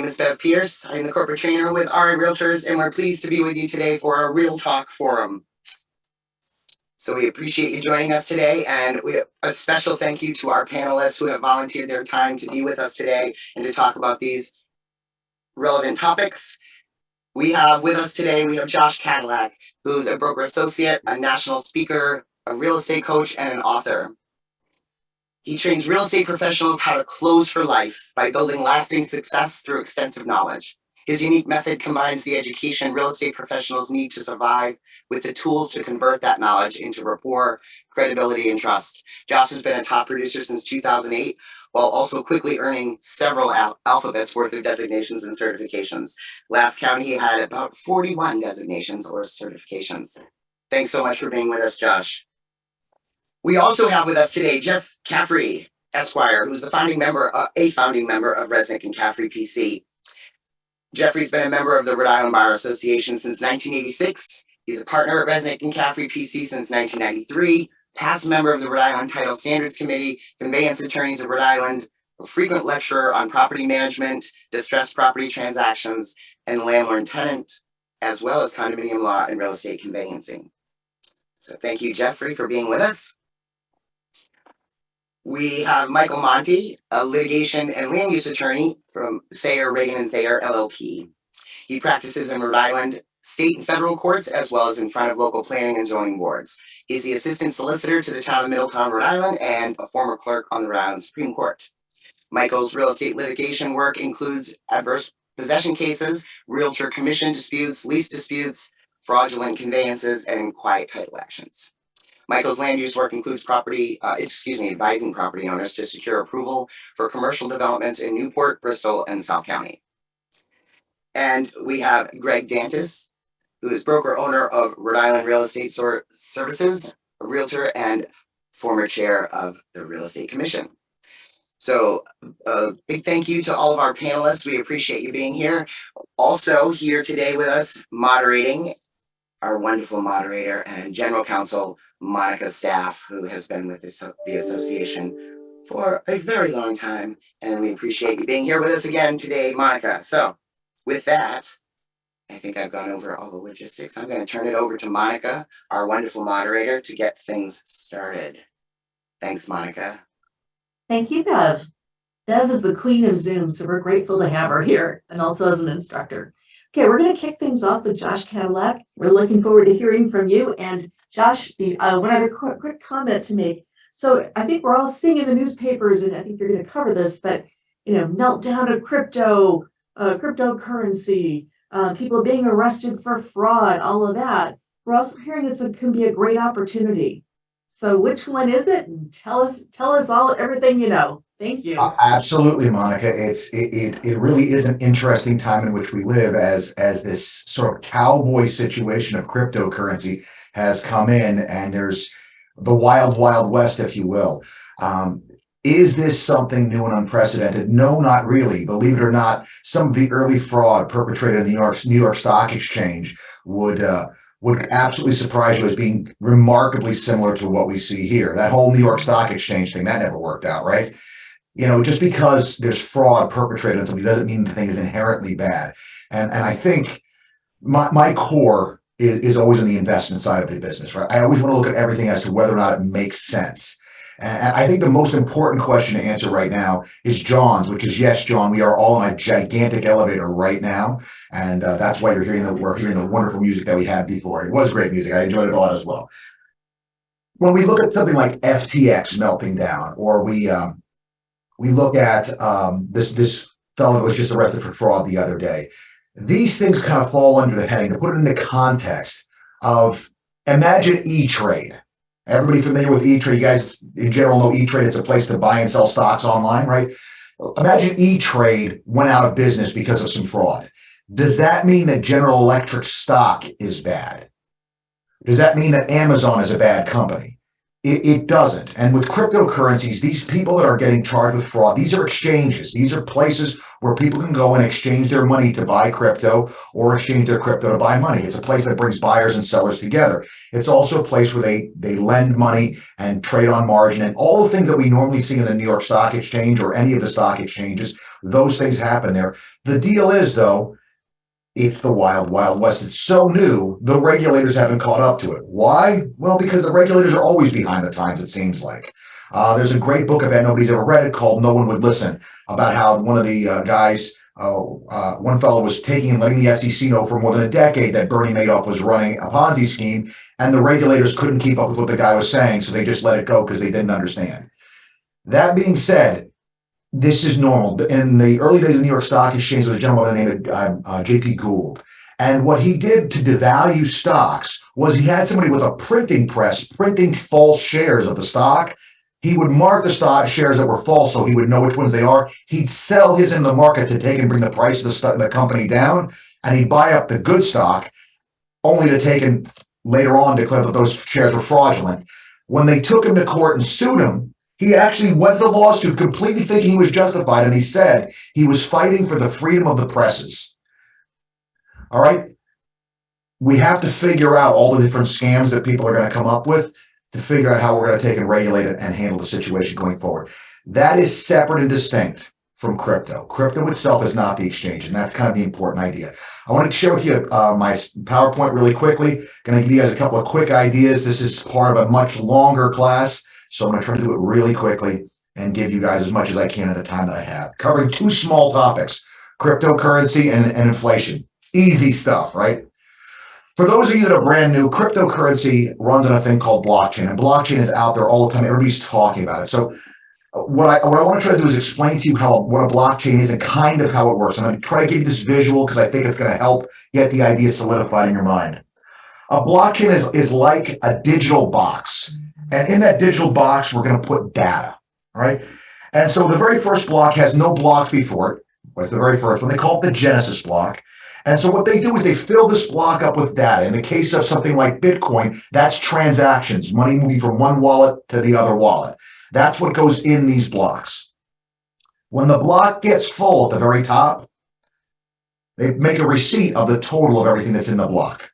is Bev Pierce. I'm the corporate trainer with REALTORS, and we're pleased to be with you today for our Real Talk Forum. So we appreciate you joining us today, and a special thank you to our panelists who have volunteered their time to be with us today and to talk about these relevant topics. We have with us today, we have Josh Cadillac, who's a broker associate, a national speaker, a real estate coach, and an author. He trains real estate professionals how to close for life by building lasting success through extensive knowledge. His unique method combines the education real estate professionals need to survive with the tools to convert that knowledge into rapport, credibility, and trust. Josh has been a top producer since 2008, while also quickly earning several alphabets worth of designations and certifications. Last count, he had about 41 designations or certifications. Thanks so much for being with us, Josh. We also have with us today Jeff Caffrey, Esquire, who's a founding member of Resnick and Caffrey PC. Jeffrey's been a member of the Rhode Island Bar Association since 1986. He's a partner at Resnick and Caffrey PC since 1993, past member of the Rhode Island Title Standards Committee, Conveyance Attorneys of Rhode Island, a frequent lecturer on property management, distressed property transactions, and landlord-tenant, as well as condominium law and real estate conveyancing. So thank you, Jeffrey, for being with us. We have Michael Monty, a litigation and land use attorney from Sayer, Reagan & Thayer, LLP. He practices in Rhode Island state and federal courts, as well as in front of local planning and zoning boards. He's the assistant solicitor to the town of Middletown, Rhode Island, and a former clerk on the Rhode Island Supreme Court. Michael's real estate litigation work includes adverse possession cases, realtor commission disputes, lease disputes, fraudulent conveyances, and quiet title actions. Michael's land use work includes advising property owners to secure approval for commercial developments in Newport, Bristol, and South County. And we have Greg Dantis, who is broker owner of Rhode Island Real Estate Services, a realtor, and former chair of the Real Estate Commission. So a big thank you to all of our panelists. We appreciate you being here. Also here today with us, moderating, our wonderful moderator and general counsel, Monica Staff, who has been with the association for a very long time. And we appreciate you being here with us again today, Monica. So with that, I think I've gone over all the logistics. I'm going to turn it over to Monica, our wonderful moderator, to get things started. Thanks, Monica. Thank you, Bev. Bev is the queen of Zoom, so we're grateful to have her here and also as an instructor. Okay, we're going to kick things off with Josh Cadillac. We're looking forward to hearing from you. And Josh, one other quick comment to make. So I think we're all seeing in the newspapers, and I think you're going to cover this, but meltdown of crypto, cryptocurrency, people being arrested for fraud, all of that. We're also hearing it can be a great opportunity. So which one is it? And tell us all everything you know. Thank you. Absolutely, Monica. It really is an interesting time in which we live as this sort of cowboy situation of cryptocurrency has come in, and there's the wild, wild west, if you will. Is this something new and unprecedented? No, not really. Believe it or not, some of the early fraud perpetrated in the New York Stock Exchange would absolutely surprise you as being remarkably similar to what we see here. That whole New York Stock Exchange thing, that never worked out, right? Just because there's fraud perpetrated on something doesn't mean the thing is inherently bad. And I think my core is always on the investment side of the business, right? I always want to look at everything as to whether or not it makes sense. And I think the most important question to answer right now is John's, which is, yes, John, we are all in a gigantic elevator right now. And that's why we're hearing the wonderful music that we had before. It was great music. I enjoyed it a lot as well. When we look at something like FTX melting down, or we look at this fellow that was just arrested for fraud the other day, these things kind of fall under the heading, to put it into context, of imagine E-Trade. Everybody familiar with E-Trade? You guys in general know E-Trade. It's a place to buy and sell stocks online, right? Imagine E-Trade went out of business because of some fraud. Does that mean that General Electric stock is bad? Does that mean that Amazon is a bad company? It doesn't. And with cryptocurrencies, these people that are getting charged with fraud, these are exchanges. These are places where people can go and exchange their money to buy crypto, or exchange their crypto to buy money. It's a place that brings buyers and sellers together. It's also a place where they lend money and trade on margin, and all the things that we normally see in the New York Stock Exchange or any of the stock exchanges Those things happen there. The deal is, though, it's the wild, wild west. It's so new, the regulators haven't caught up to it. Why? Well, because the regulators are always behind the times, it seems like. There's a great book, I bet nobody's ever read it, called No One Would Listen, about how one of the guys, one fellow was taking and letting the SEC know for more than a decade that Bernie Madoff was running a Ponzi scheme, and the regulators couldn't keep up with what the guy was saying, so they just let it go because they didn't understand. That being said, this is normal. In the early days of the New York Stock Exchange, there was a gentleman named J.P. Gould. And what he did to devalue stocks was he had somebody with a printing press printing false shares of the stock. He would mark the stock shares that were false so he would know which ones they are. He'd sell his in the market to take and bring the price of the company down, and he'd buy up the good stock only to take and later on declare that those shares were fraudulent. When they took him to court and sued him, he actually went to the lawsuit completely thinking he was justified, and he said he was fighting for the freedom of the presses. All right? We have to figure out all the different scams that people are going to come up with to figure out how we're going to take and regulate it and handle the situation going forward. That is separate and distinct from crypto. Crypto itself is not the exchange, and that's kind of the important idea. I want to share with you my PowerPoint really quickly. Going to give you guys a couple of quick ideas. This is part of a much longer class, so I'm going to try to do it really quickly and give you guys as much as I can at the time that I have. Covering two small topics, cryptocurrency and inflation. Easy stuff, right? For those of you that are brand new, cryptocurrency runs on a thing called blockchain, and blockchain is out there all the time. Everybody's talking about it. So what I want to try to do is explain to you what a blockchain is and kind of how it works. I'm going to try to give you this visual because I think it's going to help get the idea solidified in your mind. A blockchain is like a digital box. And in that digital box, we're going to put data, all right? And so the very first block has no blocks before it. Was the very first one. They call it the Genesis block. And so what they do is they fill this block up with data. In the case of something like Bitcoin, that's transactions, money moving from one wallet to the other wallet. That's what goes in these blocks. When the block gets full at the very top, they make a receipt of the total of everything that's in the block.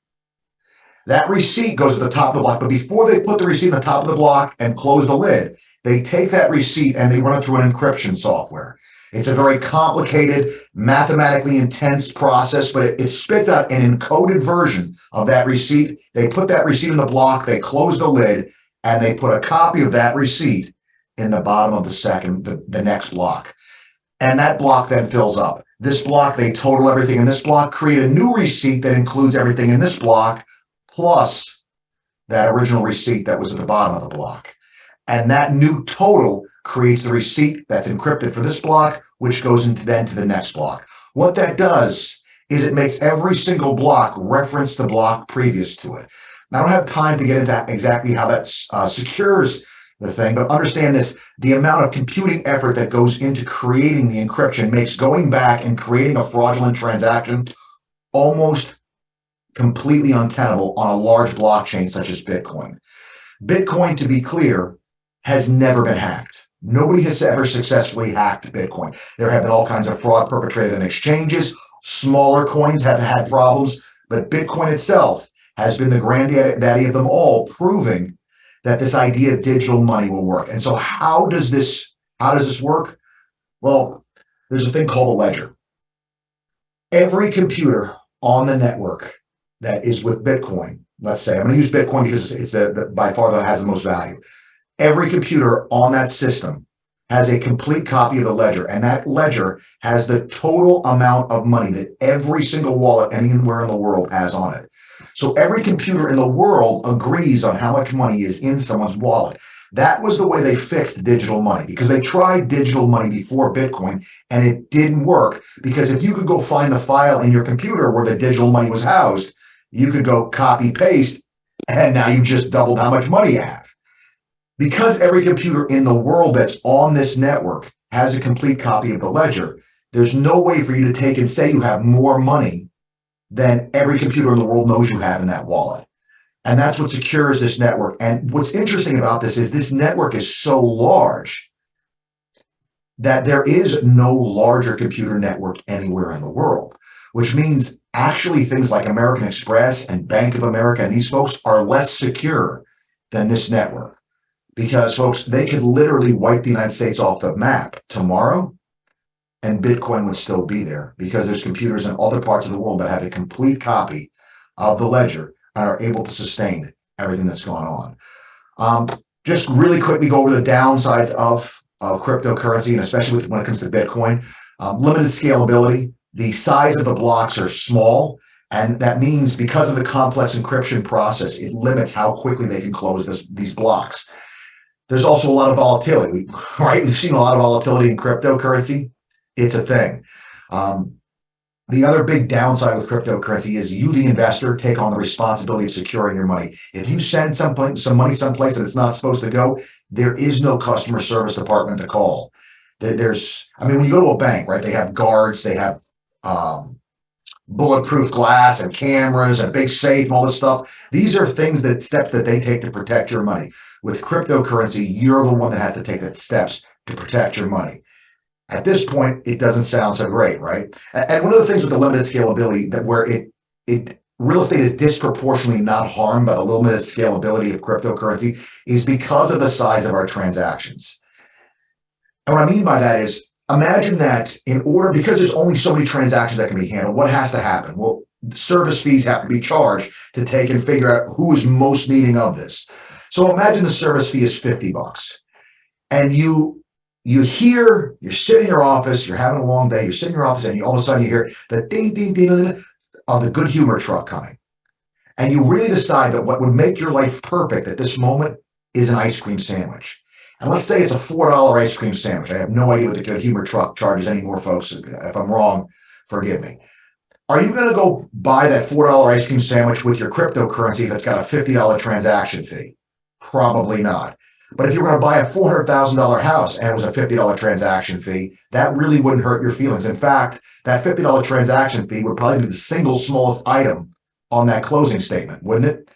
That receipt goes at the top of the block, but before they put the receipt at the top of the block and close the lid, they take that receipt and they run it through an encryption software. It's a very complicated, mathematically intense process, but it spits out an encoded version of that receipt. They put that receipt in the block, they close the lid, and they put a copy of that receipt in the bottom of the next block. And that block then fills up. This block, they total everything in this block, create a new receipt that includes everything in this block, plus that original receipt that was at the bottom of the block. And that new total creates the receipt that's encrypted for this block, which goes then to the next block. What that does is it makes every single block reference the block previous to it. Now, I don't have time to get into exactly how that secures the thing, but understand this, the amount of computing effort that goes into creating the encryption makes going back and creating a fraudulent transaction almost completely untenable on a large blockchain such as Bitcoin. Bitcoin, to be clear, has never been hacked. Nobody has ever successfully hacked Bitcoin. There have been all kinds of fraud perpetrated in exchanges. Smaller coins have had problems, but Bitcoin itself has been the granddaddy of them all, proving that this idea of digital money will work. And so how does this work? Well, there's a thing called a ledger. Every computer on the network that is with Bitcoin, let's say, I'm going to use Bitcoin because it's by far that has the most value. Every computer on that system has a complete copy of the ledger, and that ledger has the total amount of money that every single wallet anywhere in the world has on it. So every computer in the world agrees on how much money is in someone's wallet. That was the way they fixed digital money, because they tried digital money before Bitcoin and it didn't work, because if you could go find the file in your computer where the digital money was housed, you could go copy paste and now you just doubled how much money you have. Because every computer in the world that's on this network has a complete copy of the ledger, there's no way for you to take and say you have more money than every computer in the world knows you have in that wallet. And that's what secures this network. And what's interesting about this is this network is so large that there is no larger computer network anywhere in the world, which means actually things like American Express and Bank of America and these folks are less secure than this network. Because, folks, they could literally wipe the United States off the map tomorrow, and Bitcoin would still be there because there's computers in other parts of the world that have a complete copy of the ledger and are able to sustain everything that's gone on. Just really quickly go over the downsides of cryptocurrency, and especially when it comes to Bitcoin. Limited scalability. The size of the blocks are small, and that means because of the complex encryption process, it limits how quickly they can close these blocks. There's also a lot of volatility, right? We've seen a lot of volatility in cryptocurrency. It's a thing. The other big downside with cryptocurrency is you, the investor, take on the responsibility of securing your money. If you send some money someplace that it's not supposed to go, there is no customer service department to call. When you go to a bank, right, they have guards, they have bulletproof glass and cameras and big safe and all this stuff. These are steps that they take to protect your money. With cryptocurrency, you're the one that has to take the steps to protect your money. At this point, it doesn't sound so great, right? And one of the things with the limited scalability where real estate is disproportionately not harmed by the limited scalability of cryptocurrency is because of the size of our transactions. And what I mean by that is, imagine that because there's only so many transactions that can be handled, what has to happen? Well, service fees have to be charged to take and figure out who is most needing of this. So imagine the service fee is $50, and you're sitting in your office, you're having a long day, you're sitting in your office, and all of a sudden you hear the ding, ding, ding of the good humor truck coming. And you really decide that what would make your life perfect at this moment is an ice cream sandwich. And let's say it's a $4 ice cream sandwich. I have no idea what the good humor truck charges anymore, folks. If I'm wrong, forgive me. Are you going to go buy that $4 ice cream sandwich with your cryptocurrency if it's got a $50 transaction fee? Probably not. But if you were going to buy a $400,000 house and it was a $50 transaction fee, that really wouldn't hurt your feelings. In fact, that $50 transaction fee would probably be the single smallest item on that closing statement, wouldn't it?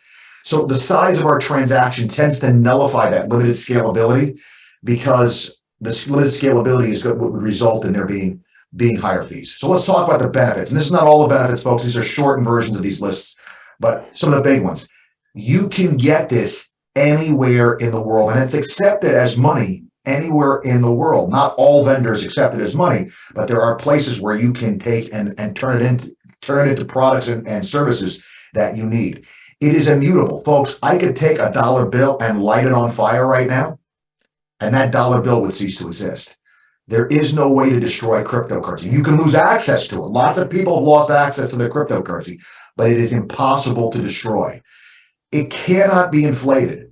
So the size of our transaction tends to nullify that limited scalability, because the limited scalability is what would result in there being higher fees. So let's talk about the benefits. And this is not all the benefits, folks. These are shortened versions of these lists, but some of the big ones. You can get this anywhere in the world, and it's accepted as money anywhere in the world. Not all vendors accept it as money, but there are places where you can take and turn it into products and services that you need. It is immutable. Folks, I could take a dollar bill and light it on fire right now, and that dollar bill would cease to exist. There is no way to destroy cryptocurrency. You can lose access to it. Lots of people have lost access to their cryptocurrency, but it is impossible to destroy. It cannot be inflated.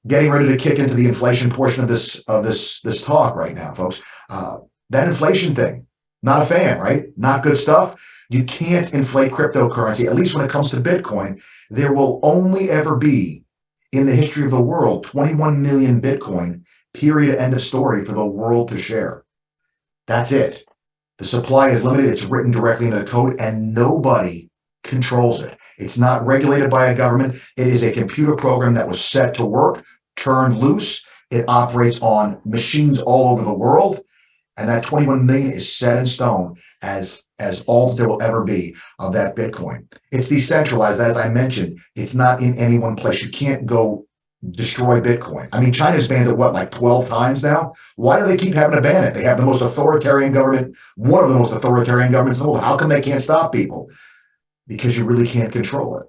Getting ready to kick into the inflation portion of this talk right now, folks. That inflation thing, not a fan, right? Not good stuff. You can't inflate cryptocurrency, at least when it comes to Bitcoin. There will only ever be, in the history of the world, 21 million Bitcoin, period, end of story, for the world to share. That's it. The supply is limited. It's written directly into the code, and nobody controls it. It's not regulated by a government. It is a computer program that was set to work, turned loose. It operates on machines all over the world. And that 21 million is set in stone as all that there will ever be of that Bitcoin. It's decentralized. As I mentioned, it's not in any one place. You can't go destroy Bitcoin. I mean, China's banned it, like 12 times now? Why do they keep having to ban it? They have the most authoritarian government, one of the most authoritarian governments in the world. How come they can't stop people? Because you really can't control it.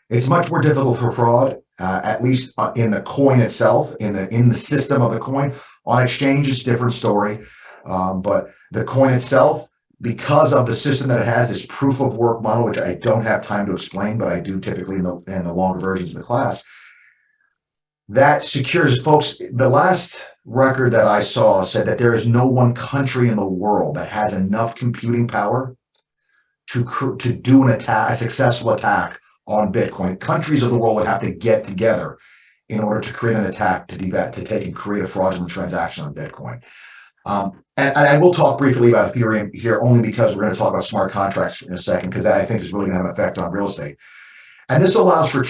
It's much more difficult for fraud, at least in the coin itself, in the system of the coin. On exchange, different story. But the coin itself, because of the system that it has, this proof of work model, which I don't have time to explain, but I do typically in the longer versions of the class, that secures, folks. The last record that I saw said that there is no one country in the world that has enough computing power to do a successful attack on Bitcoin. Countries of the world would have to get together in order to create an attack to take and create a fraudulent transaction on Bitcoin. And I will talk briefly about Ethereum here, only because we're going to talk about smart contracts in a second, because that I think is really going to have an effect on real estate. And this allows for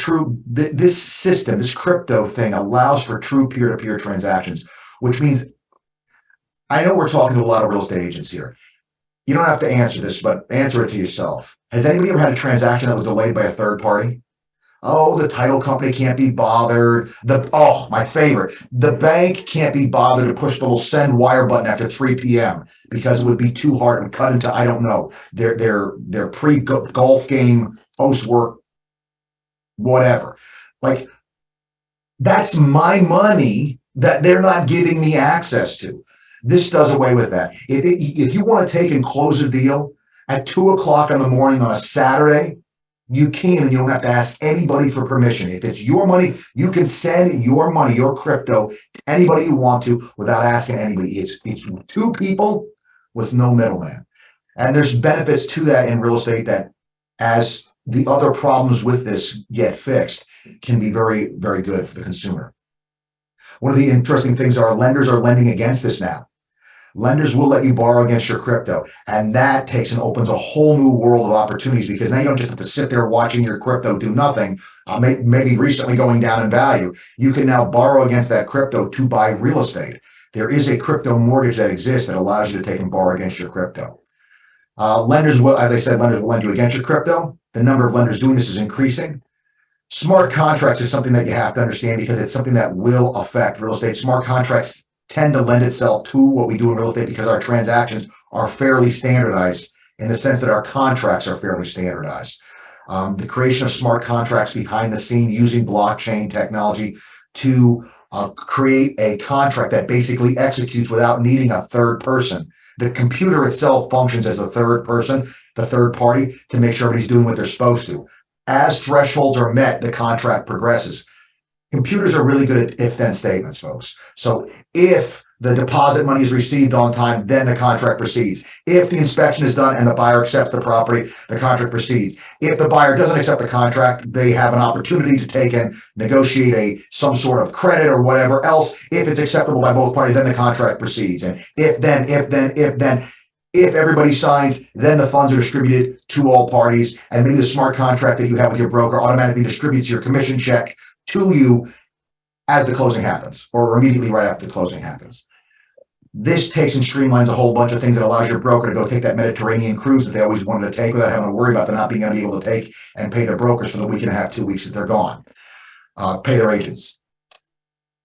this system, this crypto thing allows for true peer-to-peer transactions, which means, I know we're talking to a lot of real estate agents here. You don't have to answer this, but answer it to yourself. Has anybody ever had a transaction that was delayed by a third party? Oh, the title company can't be bothered. My favorite, the bank can't be bothered to push the little send wire button after 3 p.m. because it would be too hard and cut into, I don't know, their pre-golf game, post-work, whatever. Like, that's my money that they're not giving me access to. This does away with that. If you want to take and close a deal at 2 o'clock in the morning on a Saturday, you can, and you don't have to ask anybody for permission. If it's your money, you can send your money, your crypto, to anybody you want to without asking anybody. It's two people with no middleman. And there's benefits to that in real estate that, as the other problems with this get fixed, can be very, very good for the consumer. One of the interesting things are lenders are lending against this now. Lenders will let you borrow against your crypto, and that takes and opens a whole new world of opportunities, because now you don't just have to sit there watching your crypto do nothing, maybe recently going down in value. You can now borrow against that crypto to buy real estate. There is a crypto mortgage that exists that allows you to take and borrow against your crypto. Lenders will, as I said, lenders will lend you against your crypto. The number of lenders doing this is increasing. Smart contracts is something that you have to understand, because it's something that will affect real estate. Smart contracts tend to lend itself to what we do in real estate because our transactions are fairly standardized, in the sense that our contracts are fairly standardized. The creation of smart contracts behind the scene using blockchain technology to create a contract that basically executes without needing a third person. The computer itself functions as a third person, the third party, to make sure everybody's doing what they're supposed to. As thresholds are met, the contract progresses. Computers are really good at if-then statements, folks. So if the deposit money is received on time, then the contract proceeds. If the inspection is done and the buyer accepts the property, the contract proceeds. If the buyer doesn't accept the contract, they have an opportunity to take and negotiate some sort of credit or whatever else. If it's acceptable by both parties, then the contract proceeds. And if everybody signs, then the funds are distributed to all parties, and maybe the smart contract that you have with your broker automatically distributes your commission check to you as the closing happens, or immediately right after the closing happens. This takes and streamlines a whole bunch of things that allows your broker to go take that Mediterranean cruise that they always wanted to take without having to worry about them not being able to take and pay their brokers for the week and a half, 2 weeks that they're gone, pay their agents.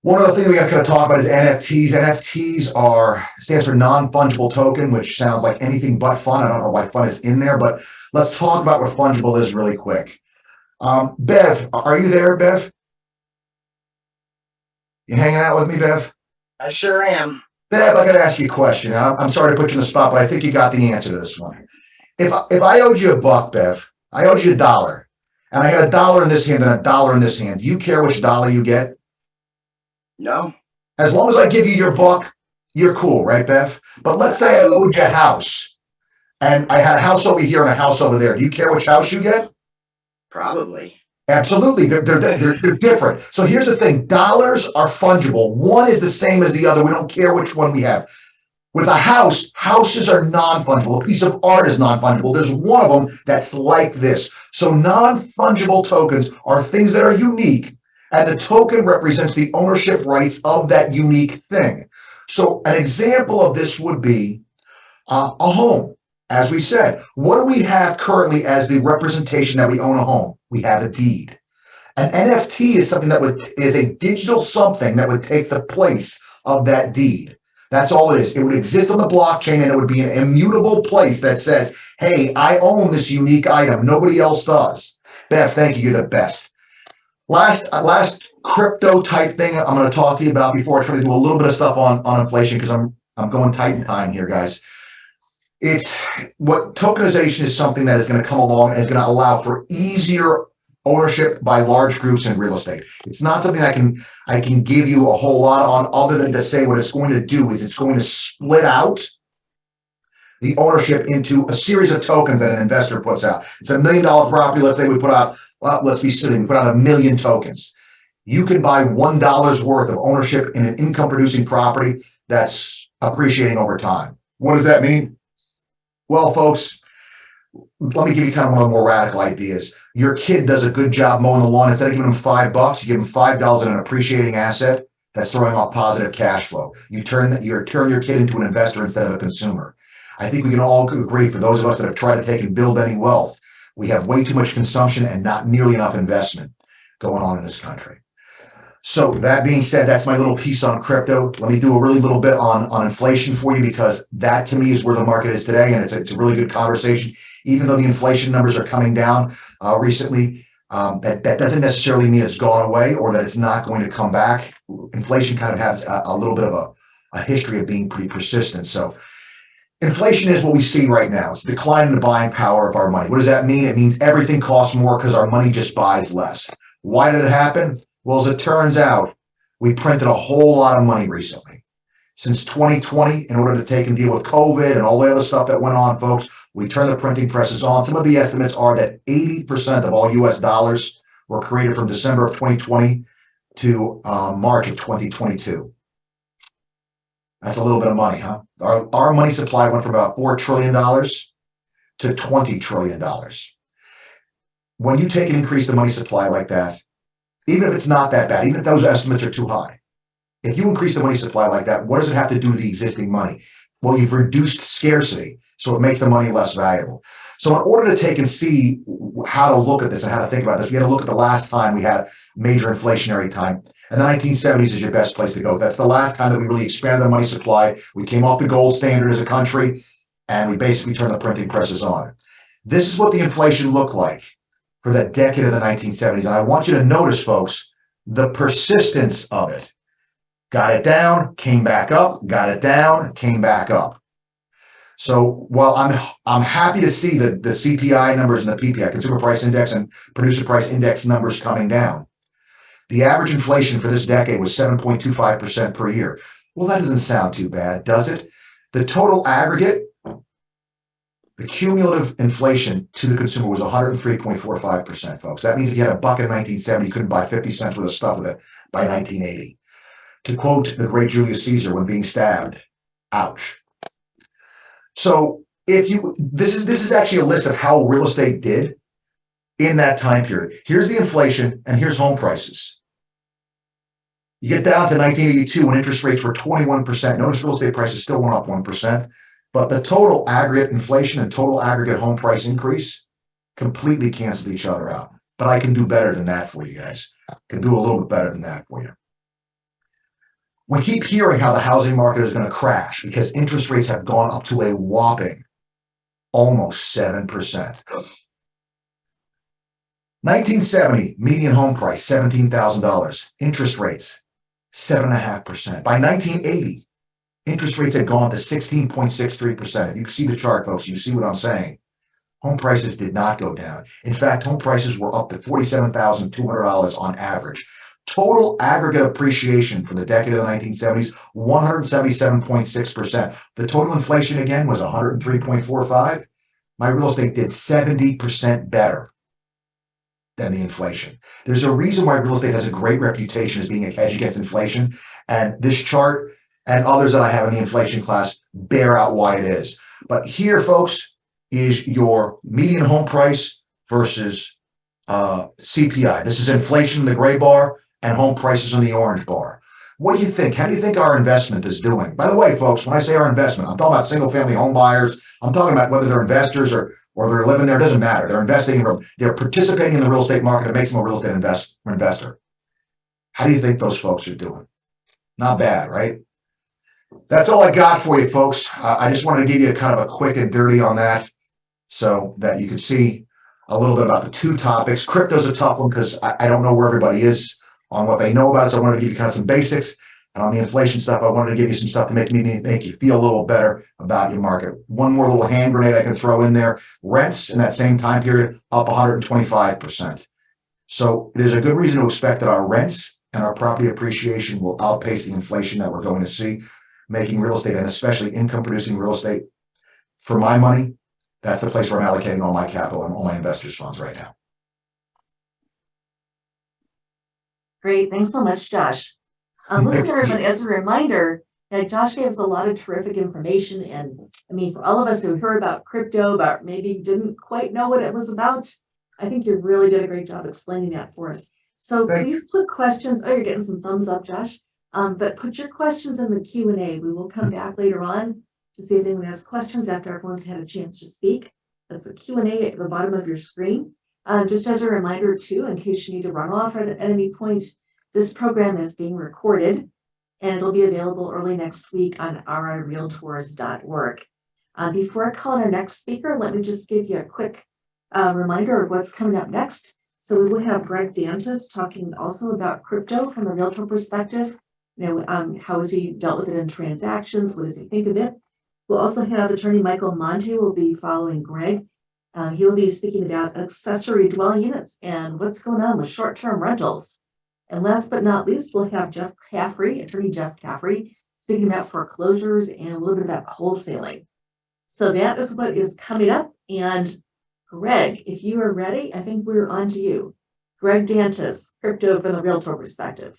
One other thing we got to kind of talk about is NFTs. NFTs stands for non-fungible token, which sounds like anything but fun. I don't know why fun is in there, but let's talk about what fungible is really quick. Bev, are you there, Bev? You hanging out with me, Bev? I sure am. Bev, I got to ask you a question. I'm sorry to put you in the spot, but I think you got the answer to this one. If I owed you $1, Bev, I owed you $1, and I had $1 in this hand and $1 in this hand, do you care which dollar you get? No. As long as I give you your $1, you're cool, right, Bev? But let's say I owed you a house, and I had a house over here and a house over there. Do you care which house you get? Probably. Absolutely, they're different. So here's the thing: dollars are fungible. One is the same as the other. We don't care which one we have. With a house, houses are non-fungible. A piece of art is non-fungible. There's one of them that's like this. So non-fungible tokens are things that are unique, and the token represents the ownership rights of that unique thing. So an example of this would be a home. As we said, what do we have currently as the representation that we own a home? We have a deed. An NFT is something that is a digital something that would take the place of that deed. That's all it is. It would exist on the blockchain, and it would be an immutable place that says, hey, I own this unique item. Nobody else does. Bev, thank you. You're the best. Last crypto type thing I'm going to talk to you about before I try to do a little bit of stuff on inflation, because I'm going tight in time here, guys. It's what tokenization is something that is going to come along and is going to allow for easier ownership by large groups in real estate. It's not something I can give you a whole lot on, other than to say what it's going to do is it's going to split out the ownership into a series of tokens that an investor puts out. It's $1 million property. Let's say we put out, let's be silly, we put out 1 million tokens. You can buy $1 worth of ownership in an income producing property that's appreciating over time. What does that mean? Well, folks, let me give you kind of one of the more radical ideas. Your kid does a good job mowing the lawn. Instead of giving him $5, you give him $5 in an appreciating asset that's throwing off positive cash flow. You turn your kid into an investor instead of a consumer. I think we can all agree, for those of us that have tried to take and build any wealth, we have way too much consumption and not nearly enough investment. going on in this country. So that being said, that's my little piece on crypto. Let me do a really little bit on inflation for you, because that to me is where the market is today, and it's a really good conversation. Even though the inflation numbers are coming down recently, that doesn't necessarily mean it's gone away or that it's not going to come back. Inflation kind of has a little bit of a history of being pretty persistent. So inflation is what we see right now. It's a decline in the buying power of our money. What does that mean? It means everything costs more because our money just buys less. Why did it happen? Well, as it turns out, we printed a whole lot of money recently. Since 2020, in order to take and deal with COVID and all the other stuff that went on, folks, we turned the printing presses on. Some of the estimates are that 80% of all US dollars were created from December of 2020 to March of 2022. That's a little bit of money, huh? Our money supply went from about $4 trillion to $20 trillion. When you take and increase the money supply like that, even if it's not that bad, even if those estimates are too high, if you increase the money supply like that, what does it have to do with the existing money? Well, you've reduced scarcity, so it makes the money less valuable. So in order to take and see how to look at this and how to think about this, we got to look at the last time we had major inflationary time. And the 1970s is your best place to go. That's the last time that we really expanded the money supply. We came off the gold standard as a country, and we basically turned the printing presses on. This is what the inflation looked like for that decade of the 1970s. And I want you to notice, folks, the persistence of it. Got it down, came back up, got it down, came back up. So while I'm happy to see the CPI numbers and the PPI, Consumer Price Index, and Producer Price Index numbers coming down, the average inflation for this decade was 7.25% per year. Well, that doesn't sound too bad, does it? The total aggregate, the cumulative inflation to the consumer was 103.45%, folks. That means if you had a buck in 1970, you couldn't buy 50 cents worth of stuff with it by 1980. To quote the great Julius Caesar when being stabbed, ouch. So this is actually a list of how real estate did in that time period. Here's the inflation and here's home prices. You get down to 1982 when interest rates were 21%. Notice real estate prices still went up 1%, but the total aggregate inflation and total aggregate home price increase completely canceled each other out. But I can do better than that for you guys. I can do a little bit better than that for you. We keep hearing how the housing market is going to crash because interest rates have gone up to a whopping almost 7%. 1970, median home price, $17,000. Interest rates, 7.5%. By 1980, interest rates had gone to 16.63%. If you see the chart, folks, you see what I'm saying. Home prices did not go down. In fact, home prices were up to $47,200 on average. Total aggregate appreciation for the decade of the 1970s, 177.6%. The total inflation again was 103.45. My real estate did 70% better than the inflation. There's a reason why real estate has a great reputation as being a hedge against inflation. And this chart and others that I have in the inflation class bear out why it is. But here, folks, is your median home price versus CPI. This is inflation in the gray bar and home prices in the orange bar. What do you think? How do you think our investment is doing? By the way, folks, when I say our investment, I'm talking about single-family home buyers. I'm talking about whether they're investors or they're living there. It doesn't matter. They're investing they're participating in the real estate market. It makes them a real estate investor. How do you think those folks are doing? Not bad, right? That's all I got for you, folks. I just wanted to give you a kind of a quick and dirty on that so that you could see a little bit about the two topics. Crypto's a tough one because I don't know where everybody is on what they know about it. So I wanted to give you kind of some basics. And on the inflation stuff, I wanted to give you some stuff to make you feel a little better about your market. One more little hand grenade I can throw in there. Rents in that same time period up 125%. So there's a good reason to expect that our rents and our property appreciation will outpace the inflation that we're going to see, making real estate, and especially income producing real estate, for my money, that's the place where I'm allocating all my capital and all my investors' funds right now. Great. Thanks so much, Josh. Listen, everybody, as a reminder, Josh gave us a lot of terrific information. And I mean, for all of us who heard about crypto, but maybe didn't quite know what it was about, I think you really did a great job explaining that for us. So please put questions. Oh, you're getting some thumbs up, Josh. But put your questions in the Q&A. We will come back later on to see if anyone has questions after everyone's had a chance to speak. That's the Q&A at the bottom of your screen. Just as a reminder too, in case you need to run off at any point, this program is being recorded and it'll be available early next week on RIRealtors.org. Before I call on our next speaker, let me just give you a quick reminder of what's coming up next. So we will have Greg Dantas talking also about crypto from a realtor perspective. How has he dealt with it in transactions? What does he think of it? We'll also have attorney Michael Monte will be following Greg. He will be speaking about accessory dwelling units and what's going on with short-term rentals. And last but not least, we'll have attorney Jeff Caffrey, speaking about foreclosures and a little bit about wholesaling. So that is what is coming up. And Greg, if you are ready, I think we're on to you. Greg Dantas, crypto from the realtor perspective.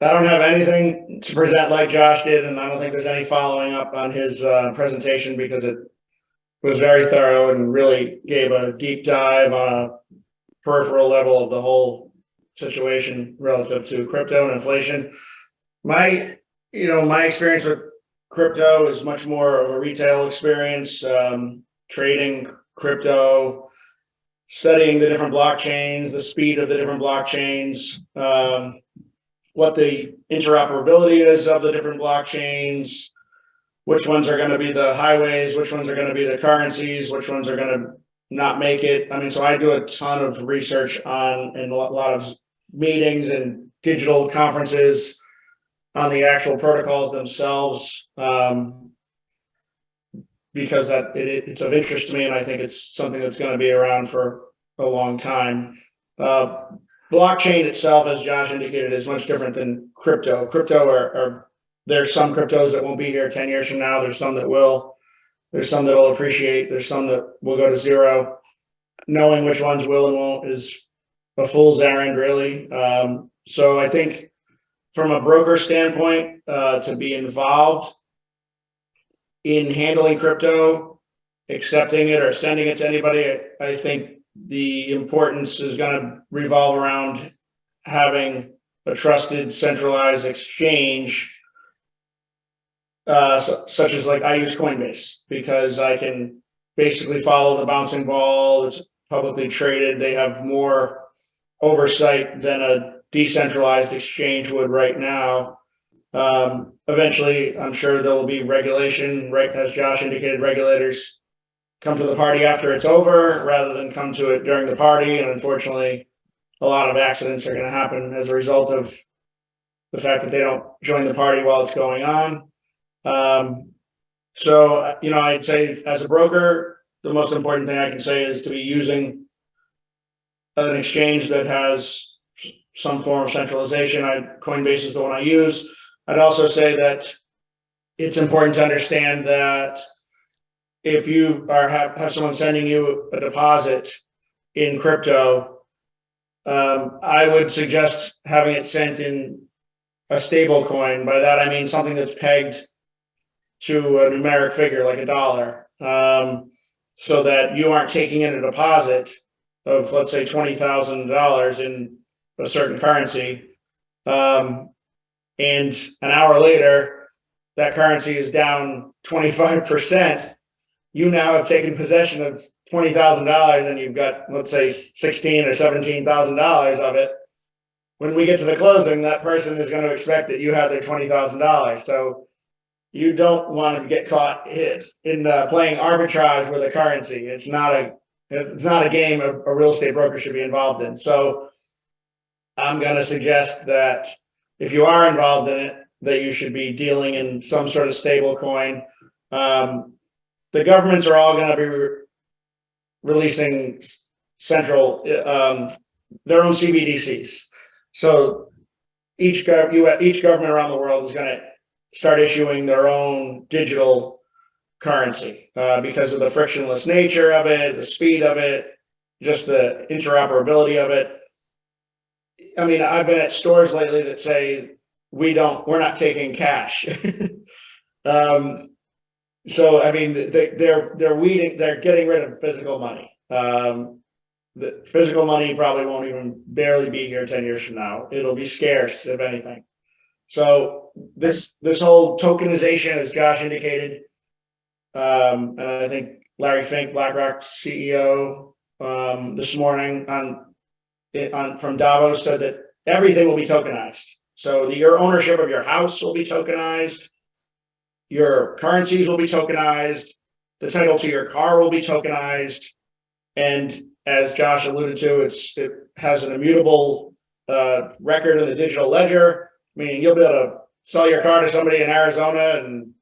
I don't have anything to present like Josh did, and I don't think there's any following up on his presentation because it was very thorough and really gave a deep dive on a peripheral level of the whole situation relative to crypto and inflation. My experience with crypto is much more of a retail experience, trading crypto, studying the different blockchains, the speed of the different blockchains, what the interoperability is of the different blockchains, which ones are going to be the highways, which ones are going to be the currencies, which ones are going to not make it. I mean, so I do a ton of research on and a lot of meetings and digital conferences on the actual protocols themselves, because it's of interest to me, and I think it's something that's going to be around for a long time. Blockchain itself, as Josh indicated, is much different than crypto. There's some cryptos that won't be here 10 years from now. There's some that will. There's some that will appreciate. There's some that will go to zero. Knowing which ones will and won't is a fool's errand, really. So I think from a broker standpoint, to be involved in handling crypto, accepting it or sending it to anybody, I think the importance is going to revolve around having a trusted centralized exchange, such as like I use Coinbase because I can basically follow the bouncing ball. It's publicly traded. They have more oversight than a decentralized exchange would right now. Eventually, I'm sure there will be regulation, right? As Josh indicated, regulators come to the party after it's over rather than come to it during the party. And unfortunately, a lot of accidents are going to happen as a result of the fact that they don't join the party while it's going on. So, I'd say as a broker, the most important thing I can say is to be using an exchange that has some form of centralization. Coinbase is the one I use. I'd also say that it's important to understand that if you have someone sending you a deposit in crypto, I would suggest having it sent in a stable coin. By that, I mean something that's pegged to a numeric figure like $1, so that you aren't taking in a deposit of, let's say, $20,000 in a certain currency. And an hour later, that currency is down 25%. You now have taken possession of $20,000 and you've got, let's say, $16,000 or $17,000 of it. When we get to the closing, that person is going to expect that you have their $20,000. So you don't want to get caught in playing arbitrage with a currency. It's not a game a real estate broker should be involved in. So I'm going to suggest that if you are involved in it, that you should be dealing in some sort of stable coin. The governments are all going to be releasing their own CBDCs. So each government around the world is going to start issuing their own digital currency because of the frictionless nature of it, the speed of it, just the interoperability of it. I mean, I've been at stores lately that say we're not taking cash. So I mean, they're getting rid of physical money. The physical money probably won't even barely be here 10 years from now. It'll be scarce, if anything. So this whole tokenization, as Josh indicated, and I think Larry Fink, BlackRock CEO, this morning from Davos said that everything will be tokenized. So your ownership of your house will be tokenized, your currencies will be tokenized, the title to your car will be tokenized, and as Josh alluded to, it has an immutable record in the digital ledger, meaning you'll be able to sell your car to somebody in Arizona and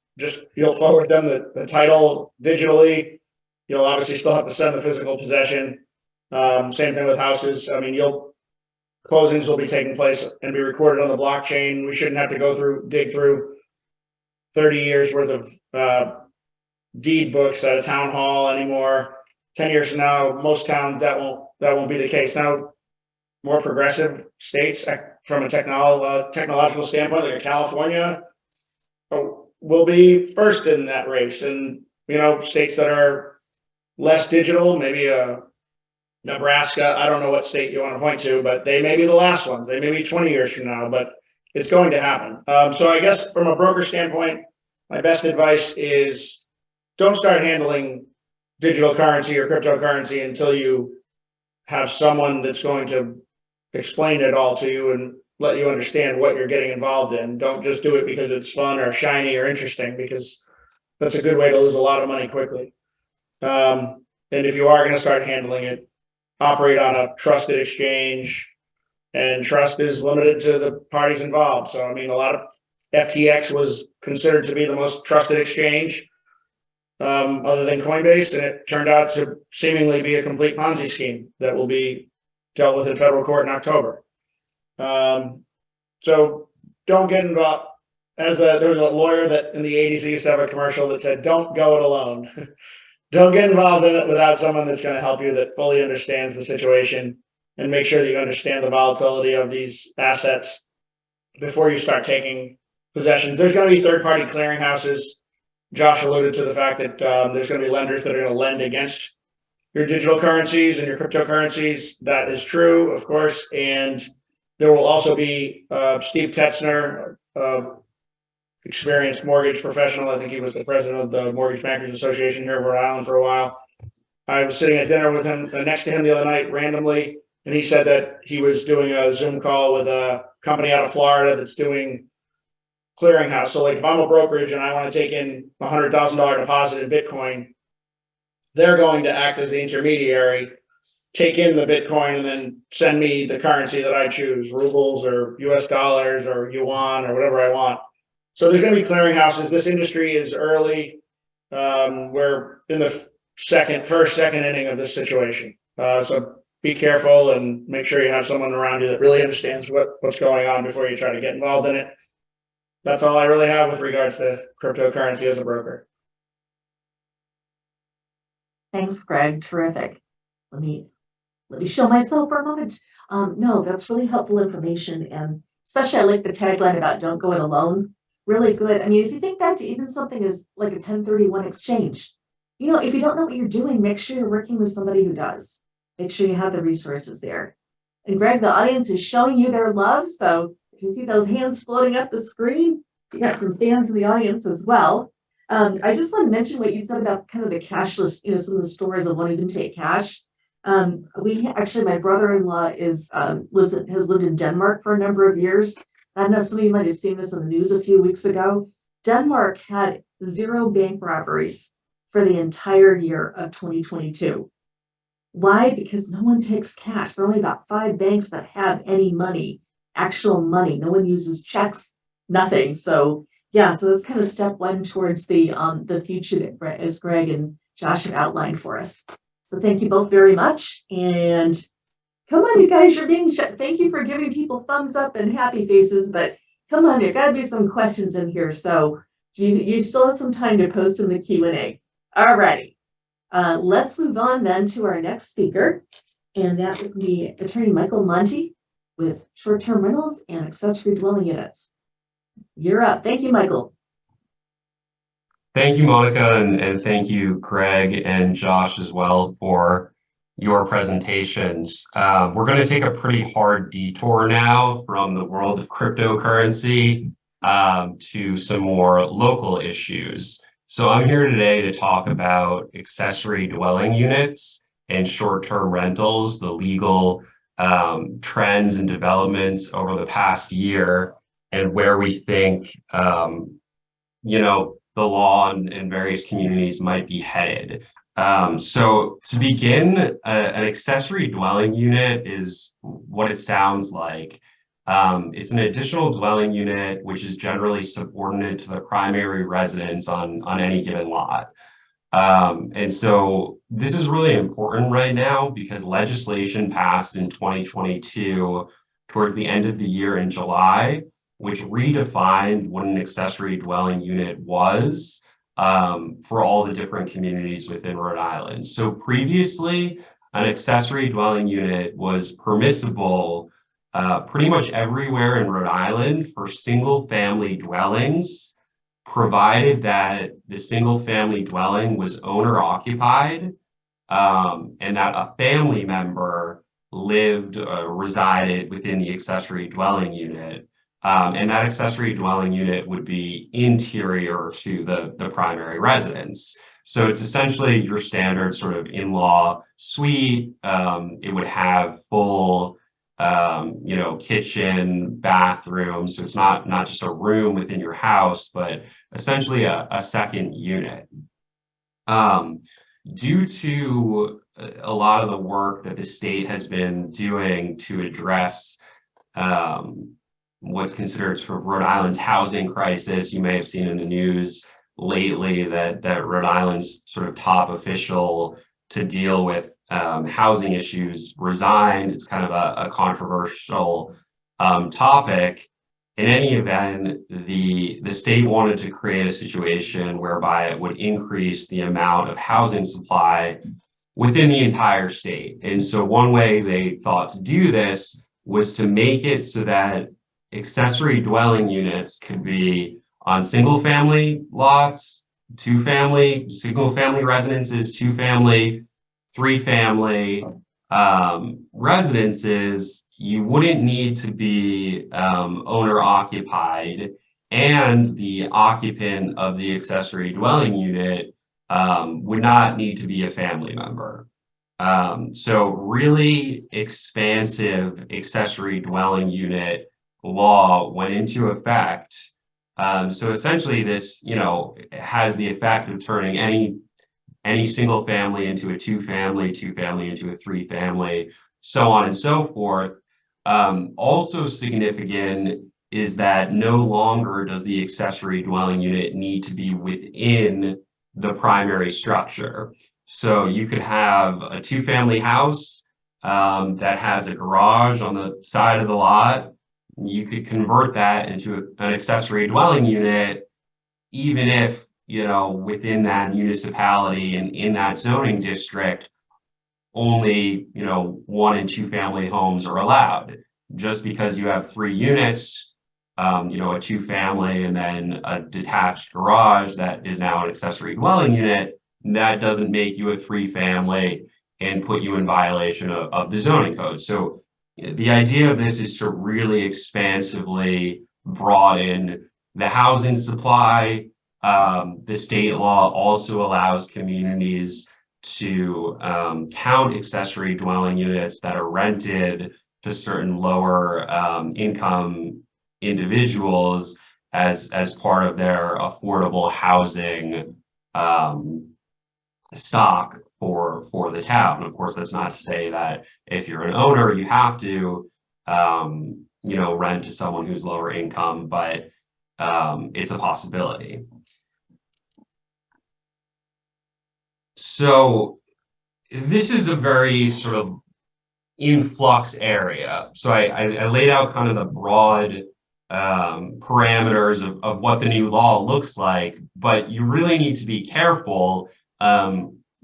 you'll forward them the title digitally. You'll obviously still have to send the physical possession. Same thing with houses. I mean, closings will be taking place and be recorded on the blockchain. We shouldn't have to dig through 30 years worth of deed books at a town hall anymore. 10 years from now, most towns that won't be the case. Now, more progressive states from a technological standpoint, like California, will be first in that race. And states that are less digital, maybe Nebraska, I don't know what state you want to point to, but they may be the last ones. They may be 20 years from now, but it's going to happen. So I guess from a broker standpoint, my best advice is don't start handling digital currency or cryptocurrency until you have someone that's going to explain it all to you and let you understand what you're getting involved in. Don't just do it because it's fun or shiny or interesting, because that's a good way to lose a lot of money quickly. And if you are going to start handling it, operate on a trusted exchange, and trust is limited to the parties involved. So, I mean, a lot of FTX was considered to be the most trusted exchange other than Coinbase, and it turned out to seemingly be a complete Ponzi scheme that will be dealt with in federal court in October. So don't get involved. There was a lawyer that in the 80s, he used to have a commercial that said, "Don't go it alone." Don't get involved in it without someone that's going to help you, that fully understands the situation, and make sure that you understand the volatility of these assets before you start taking possessions. There's going to be third-party clearinghouses. Josh alluded to the fact that there's going to be lenders that are going to lend against your digital currencies and your cryptocurrencies. That is true, of course. And there will also be Steve Tetzner, experienced mortgage professional. I think he was the president of the Mortgage Bankers Association here in Rhode Island for a while. I was sitting at dinner with him, next to him the other night randomly, and he said that he was doing a Zoom call with a company out of Florida that's doing clearinghouse. So like if I'm a brokerage and I want to take in $100,000 deposit in Bitcoin, they're going to act as the intermediary, take in the Bitcoin, and then send me the currency that I choose, rubles or US dollars or yuan or whatever I want. So there's going to be clearinghouses. This industry is early. We're in the first, second inning of this situation. So be careful and make sure you have someone around you that really understands what's going on before you try to get involved in it. That's all I really have with regards to cryptocurrency as a broker. Thanks, Greg. Terrific. Let me show myself for a moment. No, that's really helpful information, and especially I like the tagline about "Don't go it alone." Really good. I mean, if you think back to even something as like a 1031 exchange, if you don't know what you're doing, make sure you're working with somebody who does. Make sure you have the resources there. And Greg, the audience is showing you their love. So if you see those hands floating up the screen, you got some fans in the audience as well. I just want to mention what you said about kind of the cashless, some of the stories of wanting to take cash. My brother-in-law has lived in Denmark for a number of years. I know some of you might have seen this on the news a few weeks ago. Denmark had 0 bank robberies for the entire year of 2022. Why? Because no one takes cash. There are only about 5 banks that have any money, actual money. No one uses checks, nothing. So that's kind of step one towards the future that as Greg and Josh have outlined for us. So thank you both very much. And come on, you guys, you're being thank you for giving people thumbs up and happy faces, but come on, there got to be some questions in here. So you still have some time to post in the Q&A. All righty. Let's move on then to our next speaker, and that would be Attorney Michael Monty with short-term rentals and accessory dwelling units. You're up. Thank you, Michael. Thank you, Monica, and thank you, Greg and Josh as well for your presentations. We're going to take a pretty hard detour now from the world of cryptocurrency to some more local issues. So I'm here today to talk about accessory dwelling units and short-term rentals, the legal trends and developments over the past year, and where we think the law in various communities might be headed. So to begin, an accessory dwelling unit is what it sounds like. It's an additional dwelling unit which is generally subordinate to the primary residence on any given lot. And so this is really important right now because legislation passed in 2022 towards the end of the year in July, which redefined what an accessory dwelling unit was for all the different communities within Rhode Island. So previously, an accessory dwelling unit was permissible pretty much everywhere in Rhode Island for single family dwellings, provided that the single family dwelling was owner occupied, and that a family member lived, resided within the accessory dwelling unit. And that accessory dwelling unit would be interior to the primary residence. So it's essentially your standard sort of in-law suite. It would have full kitchen, bathroom. So it's not just a room within your house, but essentially a second unit. Due to a lot of the work that the state has been doing to address what's considered sort of Rhode Island's housing crisis, you may have seen in the news lately that Rhode Island's sort of top official to deal with housing issues resigned. It's kind of a controversial topic. In any event, the state wanted to create a situation whereby it would increase the amount of housing supply within the entire state. And so one way they thought to do this was to make it so that accessory dwelling units could be on single family lots, single family residences, 2-family, 3-family residences. You wouldn't need to be owner occupied, and the occupant of the accessory dwelling unit would not need to be a family member. So really expansive accessory dwelling unit law went into effect. So essentially this, has the effect of turning any single family into a 2-family, 2-family into a 3-family, so on and so forth. Also significant is that no longer does the accessory dwelling unit need to be within the primary structure. So you could have a 2-family house that has a garage on the side of the lot. You could convert that into an accessory dwelling unit, even if, within that municipality and in that zoning district, only 1 and 2-family homes are allowed. Just because you have 3 units, a 2-family and then a detached garage that is now an accessory dwelling unit, that doesn't make you a 3-family and put you in violation of the zoning code. So the idea of this is to really expansively broaden the housing supply. The state law also allows communities to count accessory dwelling units that are rented to certain lower income individuals as part of their affordable housing stock for the town. Of course, that's not to say that if you're an owner, you have to rent to someone who's lower income, but it's a possibility. So this is a very sort of influx area. So I laid out kind of the broad parameters of what the new law looks like, but you really need to be careful.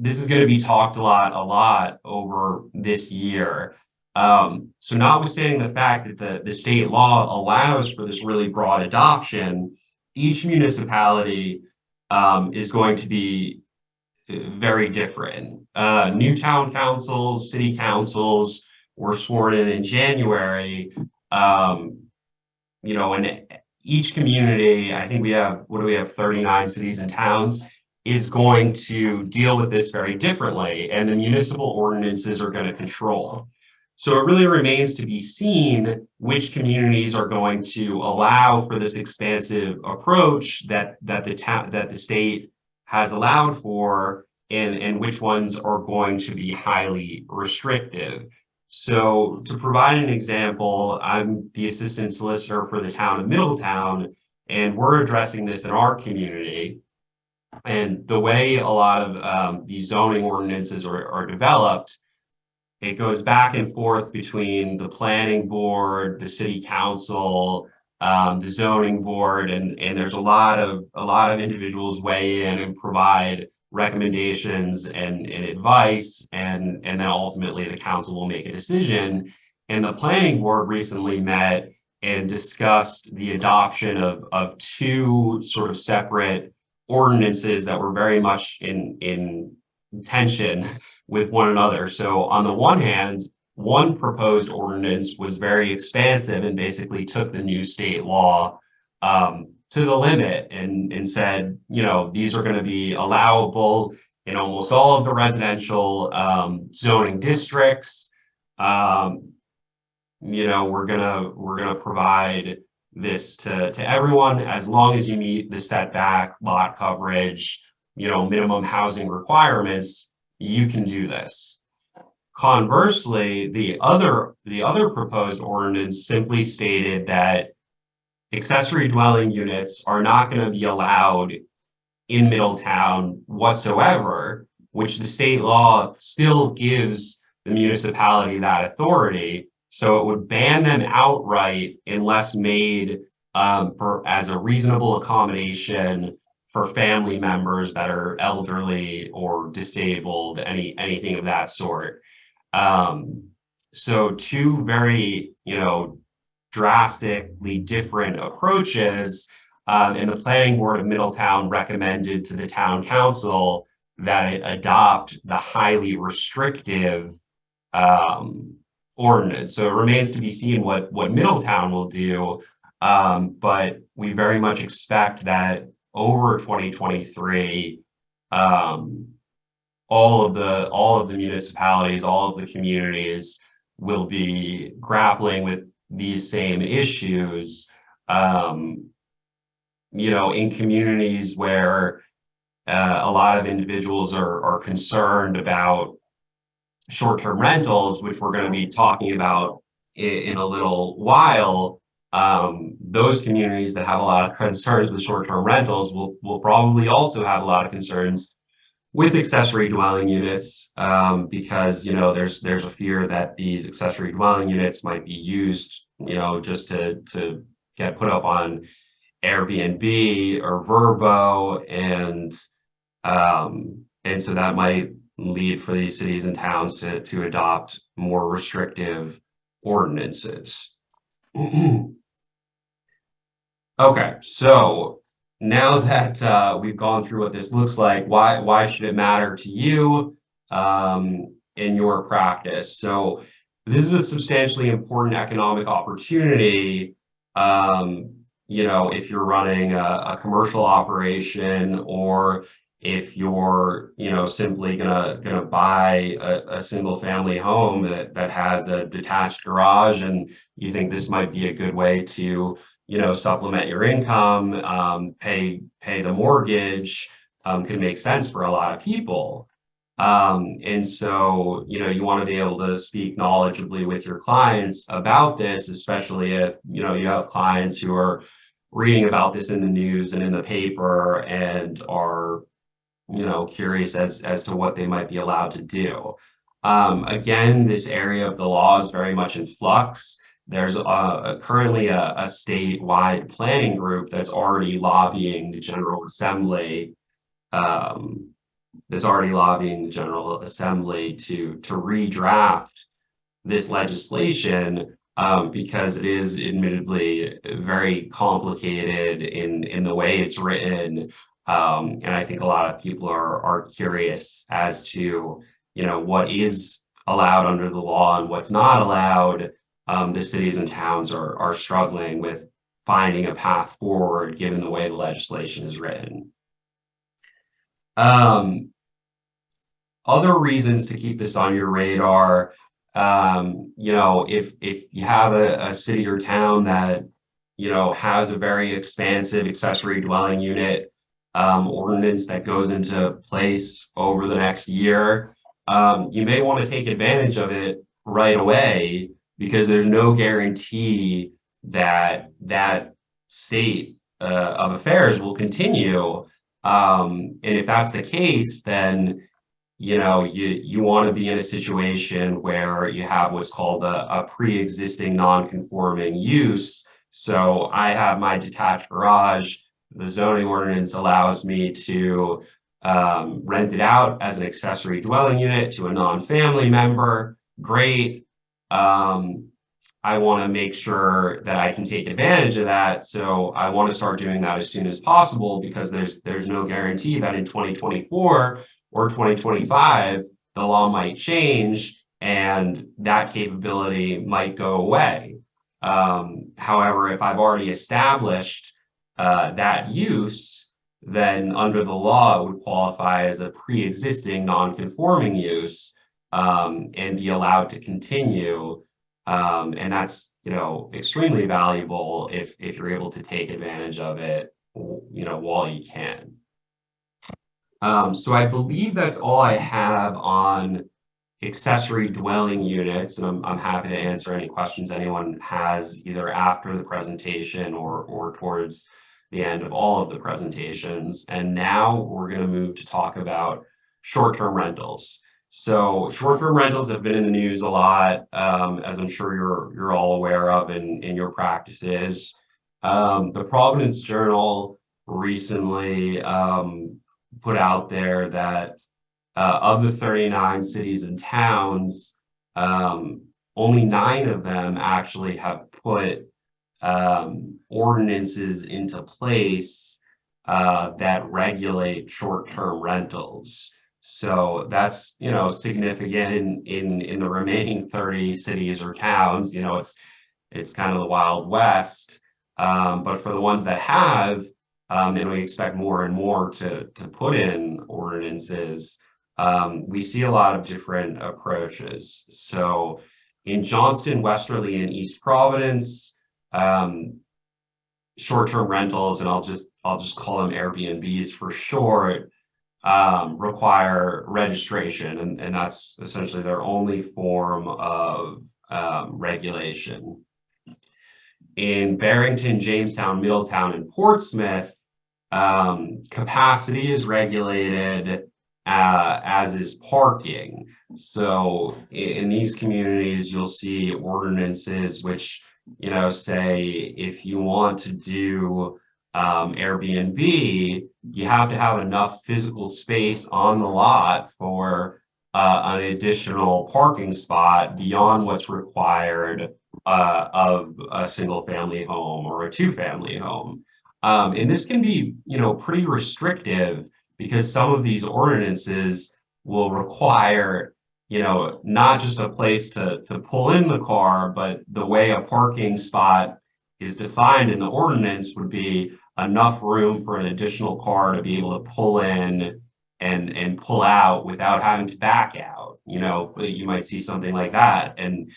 This is going to be talked a lot over this year. So notwithstanding the fact that the state law allows for this really broad adoption, each municipality is going to be very different. New town councils, city councils were sworn in January. And each community, I think we have, 39 cities and towns. is going to deal with this very differently, and the municipal ordinances are going to control. So it really remains to be seen which communities are going to allow for this expansive approach that the state has allowed for, and which ones are going to be highly restrictive. So to provide an example, I'm the assistant solicitor for the town of Middletown, and we're addressing this in our community. And the way a lot of these zoning ordinances are developed, it goes back and forth between the planning board, the city council, the zoning board, and there's a lot of individuals weigh in and provide recommendations and advice, and then ultimately the council will make a decision. And the planning board recently met and discussed the adoption of two sort of separate ordinances that were very much in tension with one another. So on the one hand, one proposed ordinance was very expansive and basically took the new state law to the limit, and said, you know, these are going to be allowable in almost all of the residential zoning districts. You know, we're gonna provide this to everyone as long as you meet the setback, lot coverage, you know, minimum housing requirements. You can do this. Conversely, the other proposed ordinance simply stated that accessory dwelling units are not going to be allowed in Middletown whatsoever, which the state law still gives the municipality that authority. So it would ban them outright unless made as a reasonable accommodation for family members that are elderly or disabled, anything of that sort. So two very, you know, drastically different approaches, and the planning board of Middletown recommended to the town council that it adopt the highly restrictive ordinance. So it remains to be seen what Middletown will do, but we very much expect that over 2023, all of the municipalities, all of the communities will be grappling with these same issues. You know, in communities where a lot of individuals are concerned about short-term rentals, which we're going to be talking about in a little while. Those communities that have a lot of concerns with short-term rentals will probably also have a lot of concerns with accessory dwelling units, because, you know, there's a fear that these accessory dwelling units might be used, you know, just to get put up on Airbnb or Vrbo, and so that might lead for these cities and towns to adopt more restrictive ordinances. Okay, so now that we've gone through what this looks like, why should it matter to you in your practice? So this is a substantially important economic opportunity. You know, if you're running a commercial operation, or if you're, you know, simply gonna buy a single family home that has a detached garage, and you think this might be a good way to, you know, supplement your income, pay the mortgage, could make sense for a lot of people. And so, you know, you want to be able to speak knowledgeably with your clients about this, especially if, you know, you have clients who are reading about this in the news and in the paper and are, you know, curious as to what they might be allowed to do. Again, this area of the law is very much in flux. There's currently a statewide planning group that's already lobbying the General Assembly. To redraft this legislation, because it is admittedly very complicated in the way it's written. And I think a lot of people are curious as to, you know, what is allowed under the law and what's not allowed. The cities and towns are struggling with finding a path forward given the way the legislation is written. Other reasons to keep this on your radar, if you have a city or town that, has a very expansive accessory dwelling unit ordinance that goes into place over the next year, you may want to take advantage of it right away because there's no guarantee that that state of affairs will continue. And if that's the case, then you want to be in a situation where you have what's called a pre-existing non-conforming use. So I have my detached garage. The zoning ordinance allows me to rent it out as an accessory dwelling unit to a non-family member. Great. I want to make sure that I can take advantage of that. So I want to start doing that as soon as possible because there's no guarantee that in 2024 or 2025, the law might change and that capability might go away. However, if I've already established that use, then under the law, it would qualify as a pre-existing non-conforming use and be allowed to continue. And that's, extremely valuable if you're able to take advantage of it, while you can. So I believe that's all I have on accessory dwelling units, and I'm happy to answer any questions anyone has either after the presentation or towards the end of all of the presentations. And now we're going to move to talk about short-term rentals. So short-term rentals have been in the news a lot, as I'm sure you're all aware of in your practices. The Providence Journal recently put out there that of the 39 cities and towns, only 9 of them actually have put ordinances into place that regulate short-term rentals. So that's, significant in the remaining 30 cities or towns. It's kind of the Wild West. But for the ones that have, and we expect more and more to put in ordinances, we see a lot of different approaches. So in Johnston, Westerly, and East Providence, short-term rentals, and I'll just call them Airbnbs for short, require registration, and that's essentially their only form of regulation. In Barrington, Jamestown, Middletown, and Portsmouth, capacity is regulated, as is parking. So in these communities, you'll see ordinances which, say if you want to do Airbnb, you have to have enough physical space on the lot for an additional parking spot beyond what's required of a single family home or a 2-family home. And this can be, pretty restrictive because some of these ordinances will require, not just a place to pull in the car, but the way a parking spot is defined in the ordinance would be enough room for an additional car to be able to pull in and pull out without having to back out. You might see something like that. And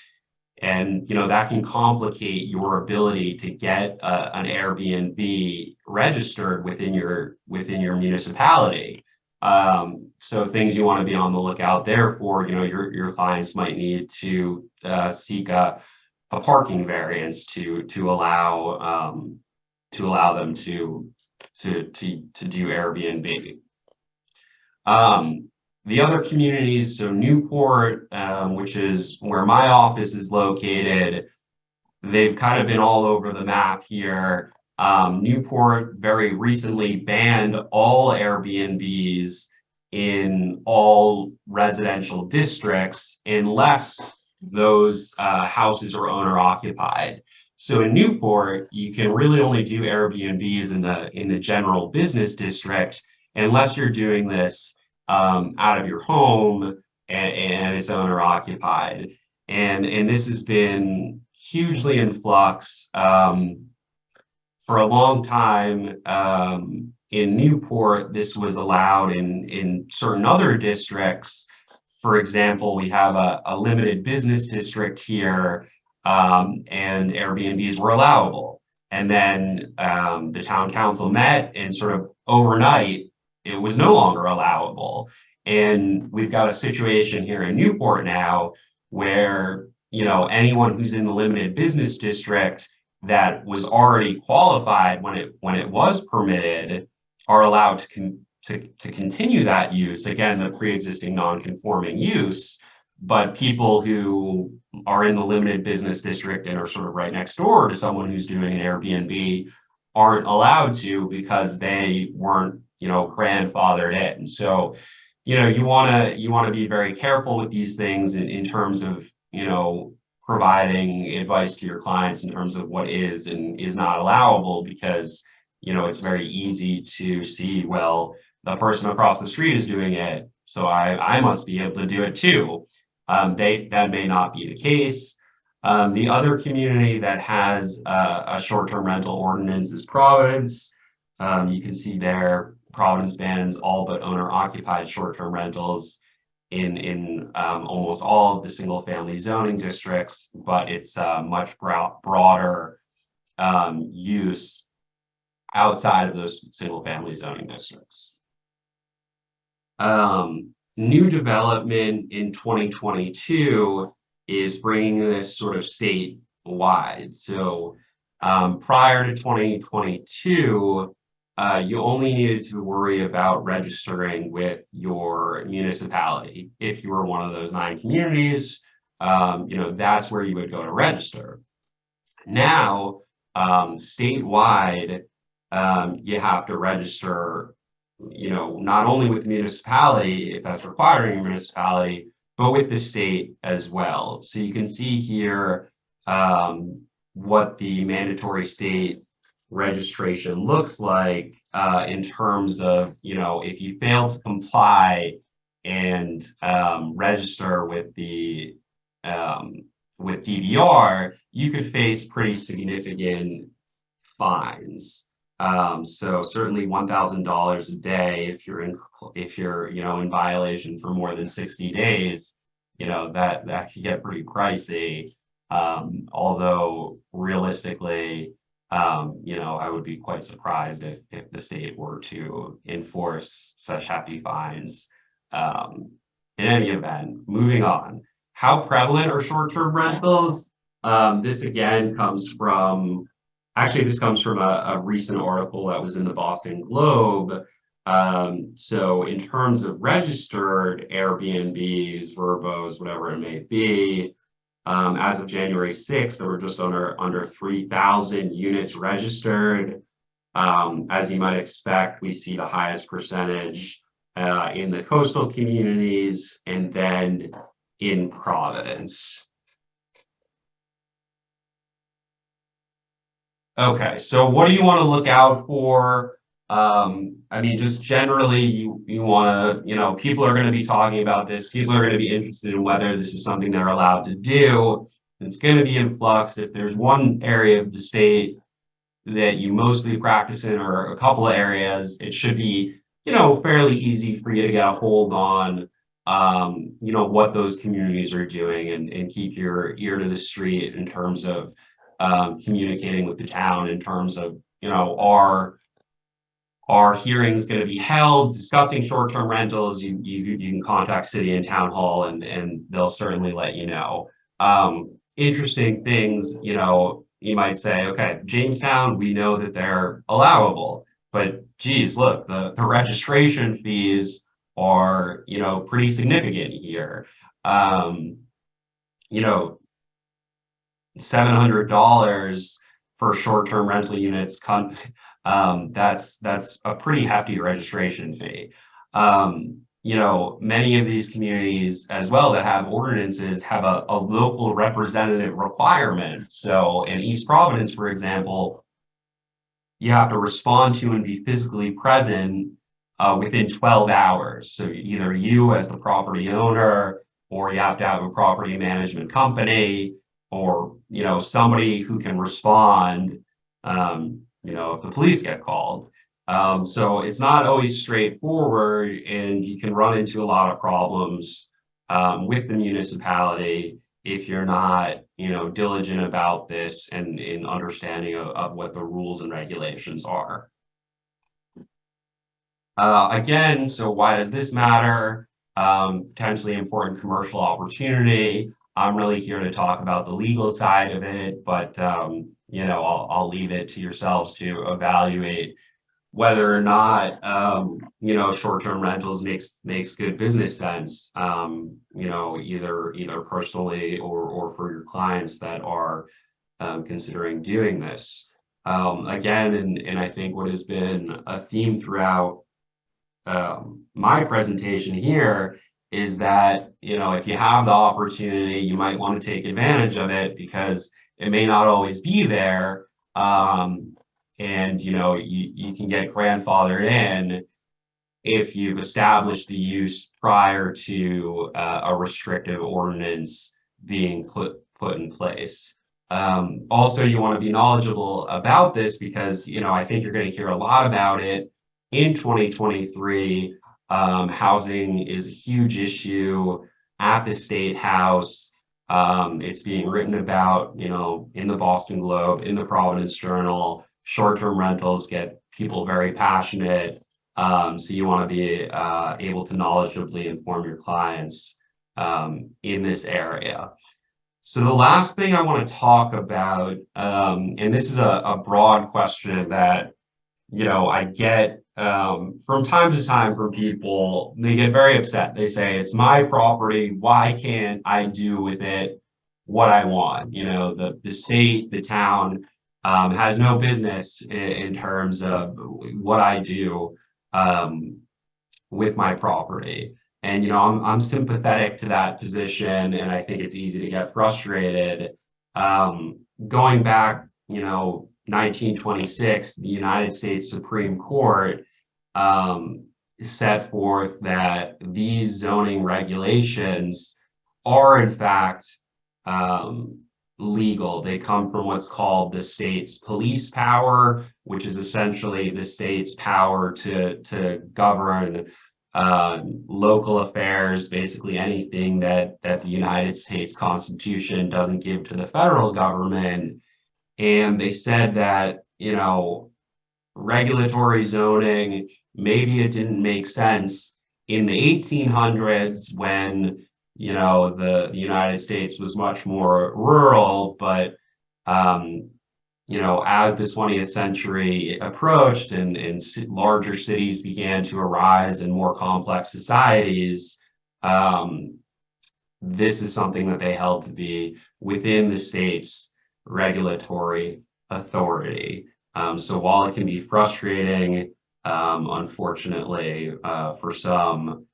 that can complicate your ability to get an Airbnb registered within your municipality. So things you want to be on the lookout there for, your clients might need to seek a parking variance to allow them to do Airbnb. The other communities, so Newport, which is where my office is located, they've kind of been all over the map here. Newport very recently banned all Airbnbs in all residential districts unless those houses are owner occupied. So in Newport, you can really only do Airbnbs in the general business district unless you're doing this out of your home and it's owner occupied. And this has been hugely in flux for a long time. in Newport, this was allowed in certain other districts. For example, we have a limited business district here, and Airbnbs were allowable. And then the town council met, and sort of overnight, it was no longer allowable. And we've got a situation here in Newport now where, anyone who's in the limited business district that was already qualified when it was permitted are allowed to continue that use, again, the pre-existing non-conforming use. But people who are in the limited business district and are sort of right next door to someone who's doing an Airbnb aren't allowed to, because they weren't, grandfathered in. So, you want to be very careful with these things in terms of, providing advice to your clients in terms of what is and is not allowable, because, it's very easy to see, well, the person across the street is doing it, so I must be able to do it too. That may not be the case. The other community that has a short-term rental ordinance is Providence. You can see there, Providence bans all but owner-occupied short-term rentals in almost all of the single-family zoning districts, but it's a much broader use outside of those single-family zoning districts. New development in 2022 is bringing this sort of statewide. So prior to 2022, you only needed to worry about registering with your municipality. If you were one of those 9 communities, that's where you would go to register. Now, statewide, you have to register, not only with the municipality, if that's required in your municipality, but with the state as well. So you can see here what the mandatory state registration looks like in terms of, if you fail to comply and register with the with DVR, you could face pretty significant fines. So certainly $1,000 a day if you're in violation for more than 60 days, that could get pretty pricey. Although realistically, I would be quite surprised if the state were to enforce such hefty fines. In any event, moving on. How prevalent are short-term rentals? This again comes from a recent article that was in the Boston Globe. So in terms of registered Airbnbs, Verbos, whatever it may be, as of January 6th, there were just under 3,000 units registered. As you might expect, we see the highest percentage in the coastal communities and then in Providence. Okay, so what do you want to look out for? Just generally, you want to, people are going to be talking about this. People are going to be interested in whether this is something they're allowed to do. It's going to be in flux. If there's one area of the state that you mostly practice in, or a couple of areas, it should be, fairly easy for you to get a hold on, what those communities are doing, and keep your ear to the street in terms of communicating with the town in terms of, are hearings going to be held discussing short-term rentals? You can contact city and town hall, and they'll certainly let you know. Interesting things, you might say, okay, Jamestown, we know that they're allowable, but geez, look, the registration fees are, pretty significant here. $700 for short-term rental units, that's a pretty hefty registration fee. Many of these communities as well that have ordinances have a local representative requirement. So in East Providence, for example, you have to respond to and be physically present within 12 hours. So either you as the property owner, or you have to have a property management company, or, somebody who can respond, if the police get called. So it's not always straightforward, and you can run into a lot of problems with the municipality if you're not, diligent about this and in understanding of what the rules and regulations are. Again, so why does this matter? Potentially important commercial opportunity. I'm really here to talk about the legal side of it, but I'll leave it to yourselves to evaluate whether or not short-term rentals makes good business sense. Either personally or for your clients that are considering doing this. Again, and I think what has been a theme throughout my presentation here is that, if you have the opportunity, you might want to take advantage of it because it may not always be there. And you can get grandfathered in if you've established the use prior to a restrictive ordinance being put in place. Also, you want to be knowledgeable about this because I think you're going to hear a lot about it in 2023. Housing is a huge issue at the State House. It's being written about, in the Boston Globe, in the Providence Journal. Short-term rentals get people very passionate. So you want to be able to knowledgeably inform your clients in this area. So the last thing I want to talk about, and this is a broad question that, I get from time to time from people. They get very upset. They say, it's my property. Why can't I do with it what I want? The state, the town has no business in terms of what I do with my property. And, I'm sympathetic to that position, and I think it's easy to get frustrated. Going back, 1926, the United States Supreme Court set forth that these zoning regulations are in fact legal. They come from what's called the state's police power, which is essentially the state's power to govern local affairs, basically anything that the United States Constitution doesn't give to the federal government. And they said that, regulatory zoning, maybe it didn't make sense in the 1800s when, the United States was much more rural, but, as the 20th century approached and larger cities began to arise and more complex societies, this is something that they held to be within the state's regulatory authority. So while it can be frustrating, unfortunately, for some,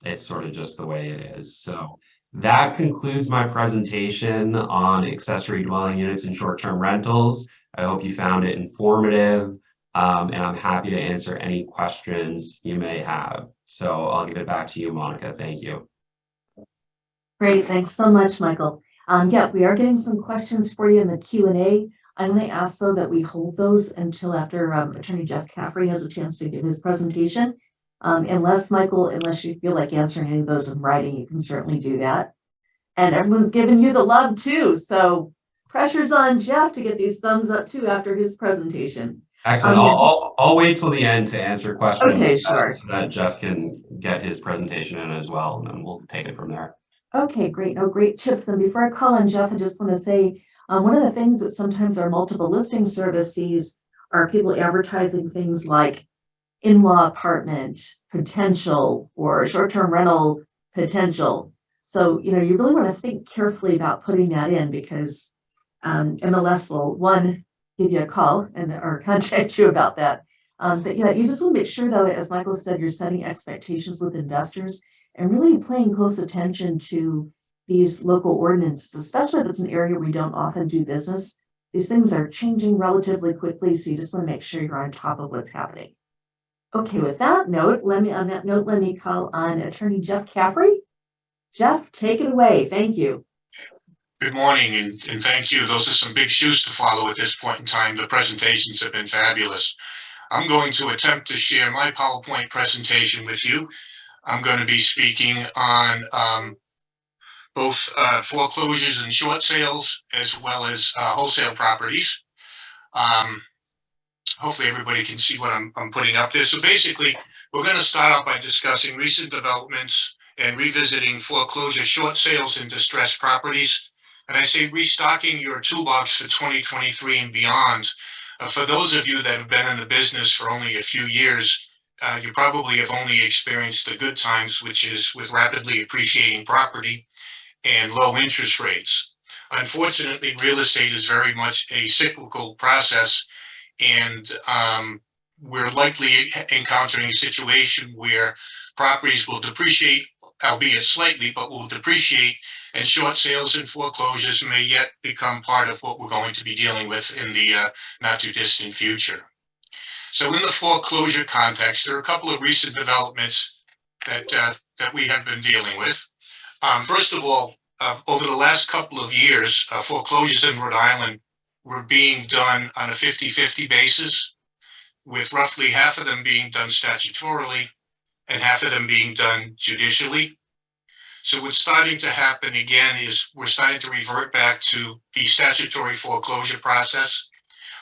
it's sort of just the way it is. So that concludes my presentation on accessory dwelling units and short-term rentals. I hope you found it informative, and I'm happy to answer any questions you may have. So I'll give it back to you, Monica. Thank you. Great, thanks so much, Michael. Yeah, we are getting some questions for you in the Q&A. I'm going to ask, though, that we hold those until after Attorney Jeff Caffrey has a chance to give his presentation. Unless you feel like answering any of those in writing, you can certainly do that. And everyone's giving you the love, too. So pressure's on Jeff to get these thumbs up, too, after his presentation. Excellent. I'll wait till the end to answer questions. Okay, sure. So that Jeff can get his presentation in as well, and then we'll take it from there. Okay, great. No, great tips. And before I call on Jeff, I just want to say one of the things that sometimes our multiple listing service sees are people advertising things like in-law apartment potential or short-term rental potential. So, you really want to think carefully about putting that in because MLS will, one, give you a call or contact you about that. But yeah, you just want to make sure, though, as Michael said, you're setting expectations with investors and really paying close attention to these local ordinances, especially if it's an area where we don't often do business. These things are changing relatively quickly, so you just want to make sure you're on top of what's happening. Okay, with that note, let me call on Attorney Jeff Caffrey. Jeff, take it away. Thank you. Good morning, and thank you. Those are some big shoes to follow at this point in time. The presentations have been fabulous. I'm going to attempt to share my PowerPoint presentation with you. I'm going to be speaking on both foreclosures and short sales, as well as wholesale properties. Hopefully everybody can see what I'm putting up there. So basically, we're going to start out by discussing recent developments and revisiting foreclosure, short sales, and distressed properties. And I say restocking your toolbox for 2023 and beyond. For those of you that have been in the business for only a few years, you probably have only experienced the good times, which is with rapidly appreciating property and low interest rates. Unfortunately, real estate is very much a cyclical process, and we're likely encountering a situation where properties will depreciate, albeit slightly, but will depreciate, and short sales and foreclosures may yet become part of what we're going to be dealing with in the not too distant future. So in the foreclosure context, there are a couple of recent developments that we have been dealing with. First of all, over the last couple of years, foreclosures in Rhode Island were being done on a 50-50 basis, with roughly half of them being done statutorily and half of them being done judicially. So what's starting to happen again is we're starting to revert back to the statutory foreclosure process,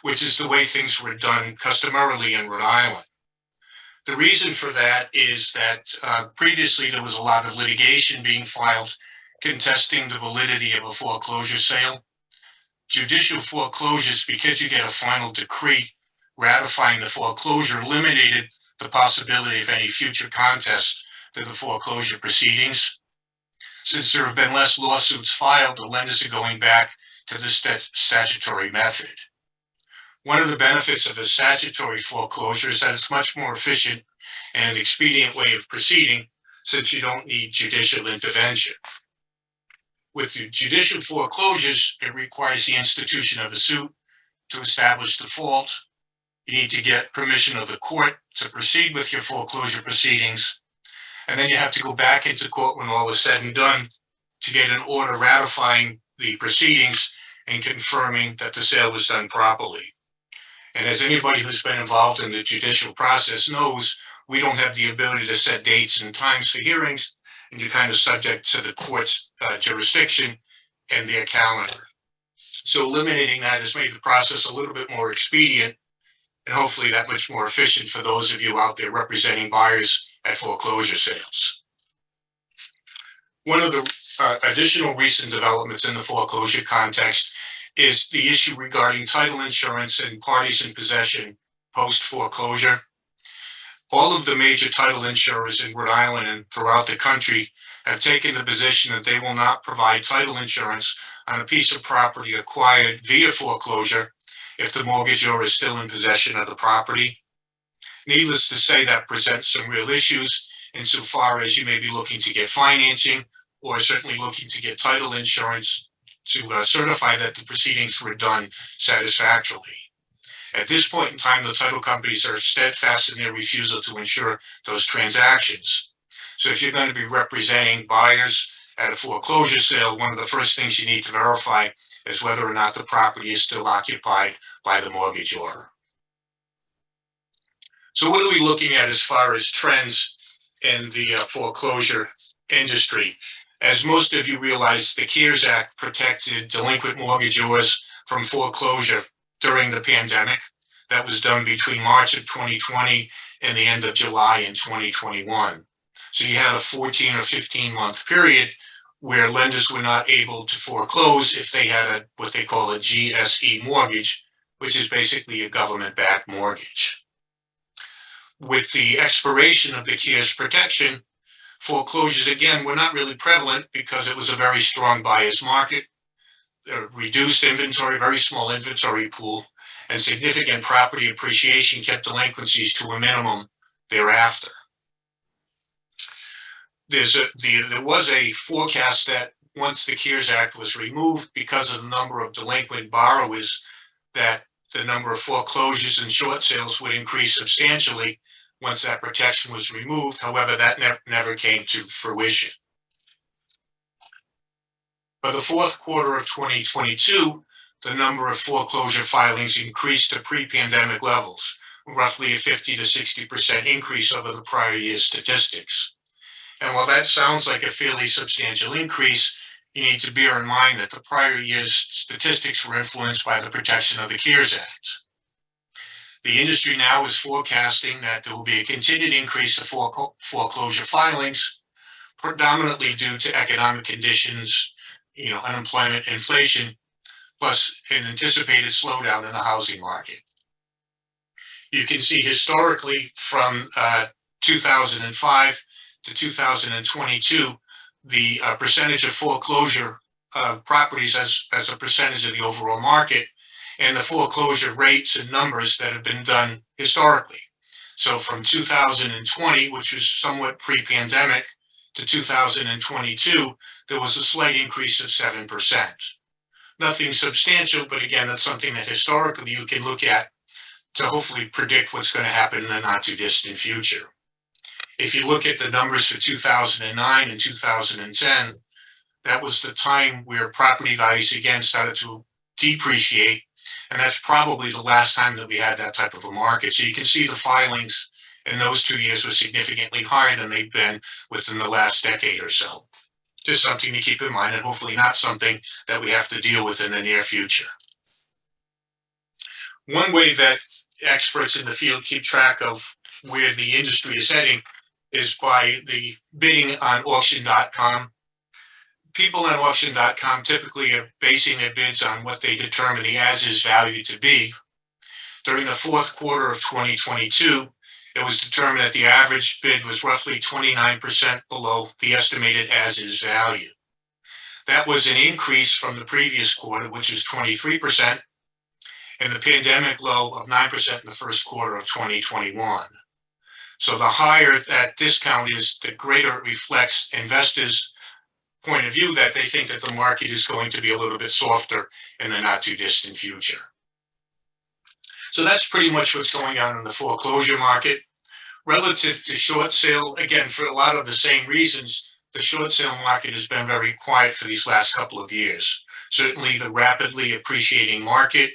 which is the way things were done customarily in Rhode Island. The reason for that is that previously there was a lot of litigation being filed contesting the validity of a foreclosure sale. Judicial foreclosures, because you get a final decree ratifying the foreclosure, eliminated the possibility of any future contest to the foreclosure proceedings. Since there have been less lawsuits filed, the lenders are going back to the statutory method. One of the benefits of a statutory foreclosure is that it's much more efficient and an expedient way of proceeding, since you don't need judicial intervention. With the judicial foreclosures, it requires the institution of a suit to establish default. You need to get permission of the court to proceed with your foreclosure proceedings. And then you have to go back into court when all is said and done to get an order ratifying the proceedings and confirming that the sale was done properly. And as anybody who's been involved in the judicial process knows, we don't have the ability to set dates and times for hearings, and you're kind of subject to the court's jurisdiction and their calendar. So eliminating that has made the process a little bit more expedient, and hopefully that much more efficient for those of you out there representing buyers at foreclosure sales. One of the additional recent developments in the foreclosure context is the issue regarding title insurance and parties in possession post-foreclosure. All of the major title insurers in Rhode Island and throughout the country have taken the position that they will not provide title insurance on a piece of property acquired via foreclosure if the mortgagor is still in possession of the property. Needless to say, that presents some real issues insofar as you may be looking to get financing or certainly looking to get title insurance to certify that the proceedings were done satisfactorily. At this point in time, the title companies are steadfast in their refusal to insure those transactions. So if you're going to be representing buyers at a foreclosure sale, one of the first things you need to verify is whether or not the property is still occupied by the mortgagor. So what are we looking at as far as trends in the foreclosure industry? As most of you realize, the CARES Act protected delinquent mortgagors from foreclosure during the pandemic. That was done between March of 2020 and the end of July in 2021. So you had a 14 or 15 month period where lenders were not able to foreclose if they had what they call a GSE mortgage, which is basically a government-backed mortgage. With the expiration of the CARES protection, foreclosures again were not really prevalent because it was a very strong buyer's market, reduced inventory, very small inventory pool, and significant property appreciation kept delinquencies to a minimum thereafter. There was a forecast that once the CARES Act was removed, because of the number of delinquent borrowers, that the number of foreclosures and short sales would increase substantially once that protection was removed. However, that never came to fruition. By the fourth quarter of 2022, the number of foreclosure filings increased to pre-pandemic levels, roughly a 50 to 60% increase over the prior year's statistics. And while that sounds like a fairly substantial increase, you need to bear in mind that the prior year's statistics were influenced by the protection of the CARES Act. The industry now is forecasting that there will be a continued increase of foreclosure filings, predominantly due to economic conditions, unemployment, inflation, plus an anticipated slowdown in the housing market. You can see historically from 2005 to 2022, the percentage of foreclosure properties as a percentage of the overall market, and the foreclosure rates and numbers that have been done historically. So from 2020, which was somewhat pre-pandemic, to 2022, there was a slight increase of 7%. Nothing substantial, but again, that's something that historically you can look at to hopefully predict what's going to happen in the not too distant future. If you look at the numbers for 2009 and 2010, that was the time where property values again started to depreciate. And that's probably the last time that we had that type of a market. So you can see the filings in those 2 years were significantly higher than they've been within the last decade or so. Just something to keep in mind, and hopefully not something that we have to deal with in the near future. One way that experts in the field keep track of where the industry is heading is by the bidding on auction.com. People on auction.com typically are basing their bids on what they determine the as-is value to be. During the fourth quarter of 2022, it was determined that the average bid was roughly 29% below the estimated as-is value. That was an increase from the previous quarter, which was 23%, and the pandemic low of 9% in the first quarter of 2021. So the higher that discount is, the greater it reflects investors' point of view that they think that the market is going to be a little bit softer in the not too distant future. So that's pretty much what's going on in the foreclosure market. Relative to short sale, again, for a lot of the same reasons, the short sale market has been very quiet for these last couple of years. Certainly the rapidly appreciating market,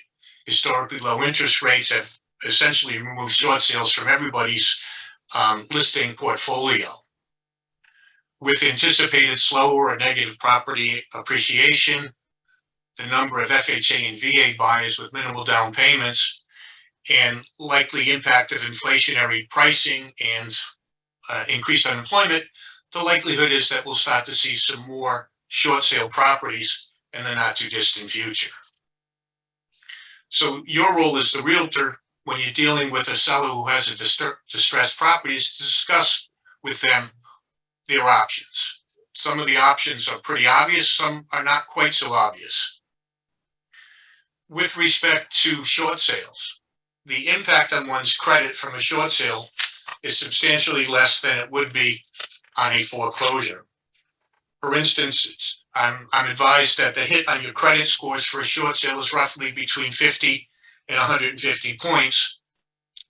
historically low interest rates have essentially removed short sales from everybody's listing portfolio. With anticipated slower or negative property appreciation, the number of FHA and VA buyers with minimal down payments, and likely impact of inflationary pricing and increased unemployment, the likelihood is that we'll start to see some more short sale properties in the not too distant future. So your role as the realtor when you're dealing with a seller who has a distressed property is to discuss with them their options. Some of the options are pretty obvious, some are not quite so obvious. With respect to short sales, the impact on one's credit from a short sale is substantially less than it would be on a foreclosure. For instance, I'm advised that the hit on your credit scores for a short sale is roughly between 50 and 150 points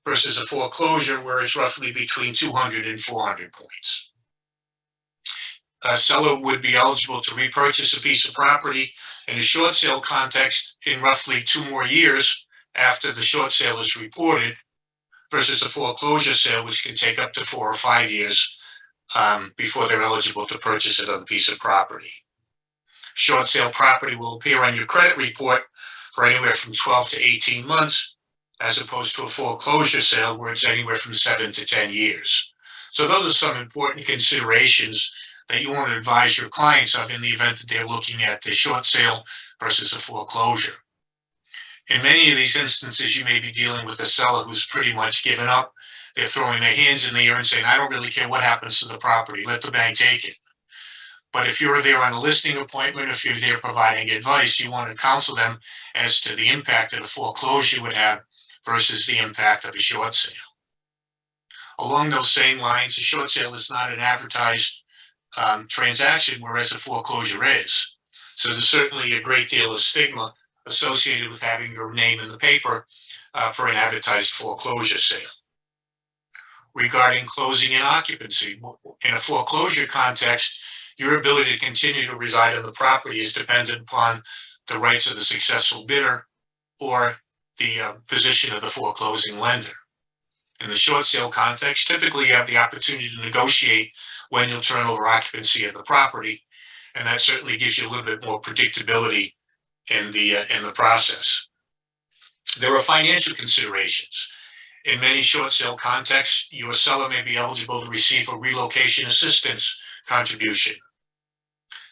versus a foreclosure where it's roughly between 200 and 400 points. A seller would be eligible to repurchase a piece of property in a short sale context in roughly 2 more years after the short sale is reported versus a foreclosure sale, which can take up to 4 or 5 years before they're eligible to purchase another piece of property. Short sale property will appear on your credit report for anywhere from 12 to 18 months, as opposed to a foreclosure sale where it's anywhere from 7 to 10 years. So those are some important considerations that you want to advise your clients of in the event that they're looking at the short sale versus a foreclosure. In many of these instances, you may be dealing with a seller who's pretty much given up. They're throwing their hands in the air and saying, I don't really care what happens to the property, let the bank take it. But if you're there on a listing appointment, if you're there providing advice, you want to counsel them as to the impact that a foreclosure would have versus the impact of a short sale. Along those same lines, a short sale is not an advertised transaction, whereas a foreclosure is. So there's certainly a great deal of stigma associated with having your name in the paper for an advertised foreclosure sale. Regarding closing and occupancy, in a foreclosure context, your ability to continue to reside on the property is dependent upon the rights of the successful bidder or the position of the foreclosing lender. In the short sale context, typically you have the opportunity to negotiate when you'll turn over occupancy of the property, and that certainly gives you a little bit more predictability in the process. There are financial considerations. In many short sale contexts, your seller may be eligible to receive a relocation assistance contribution.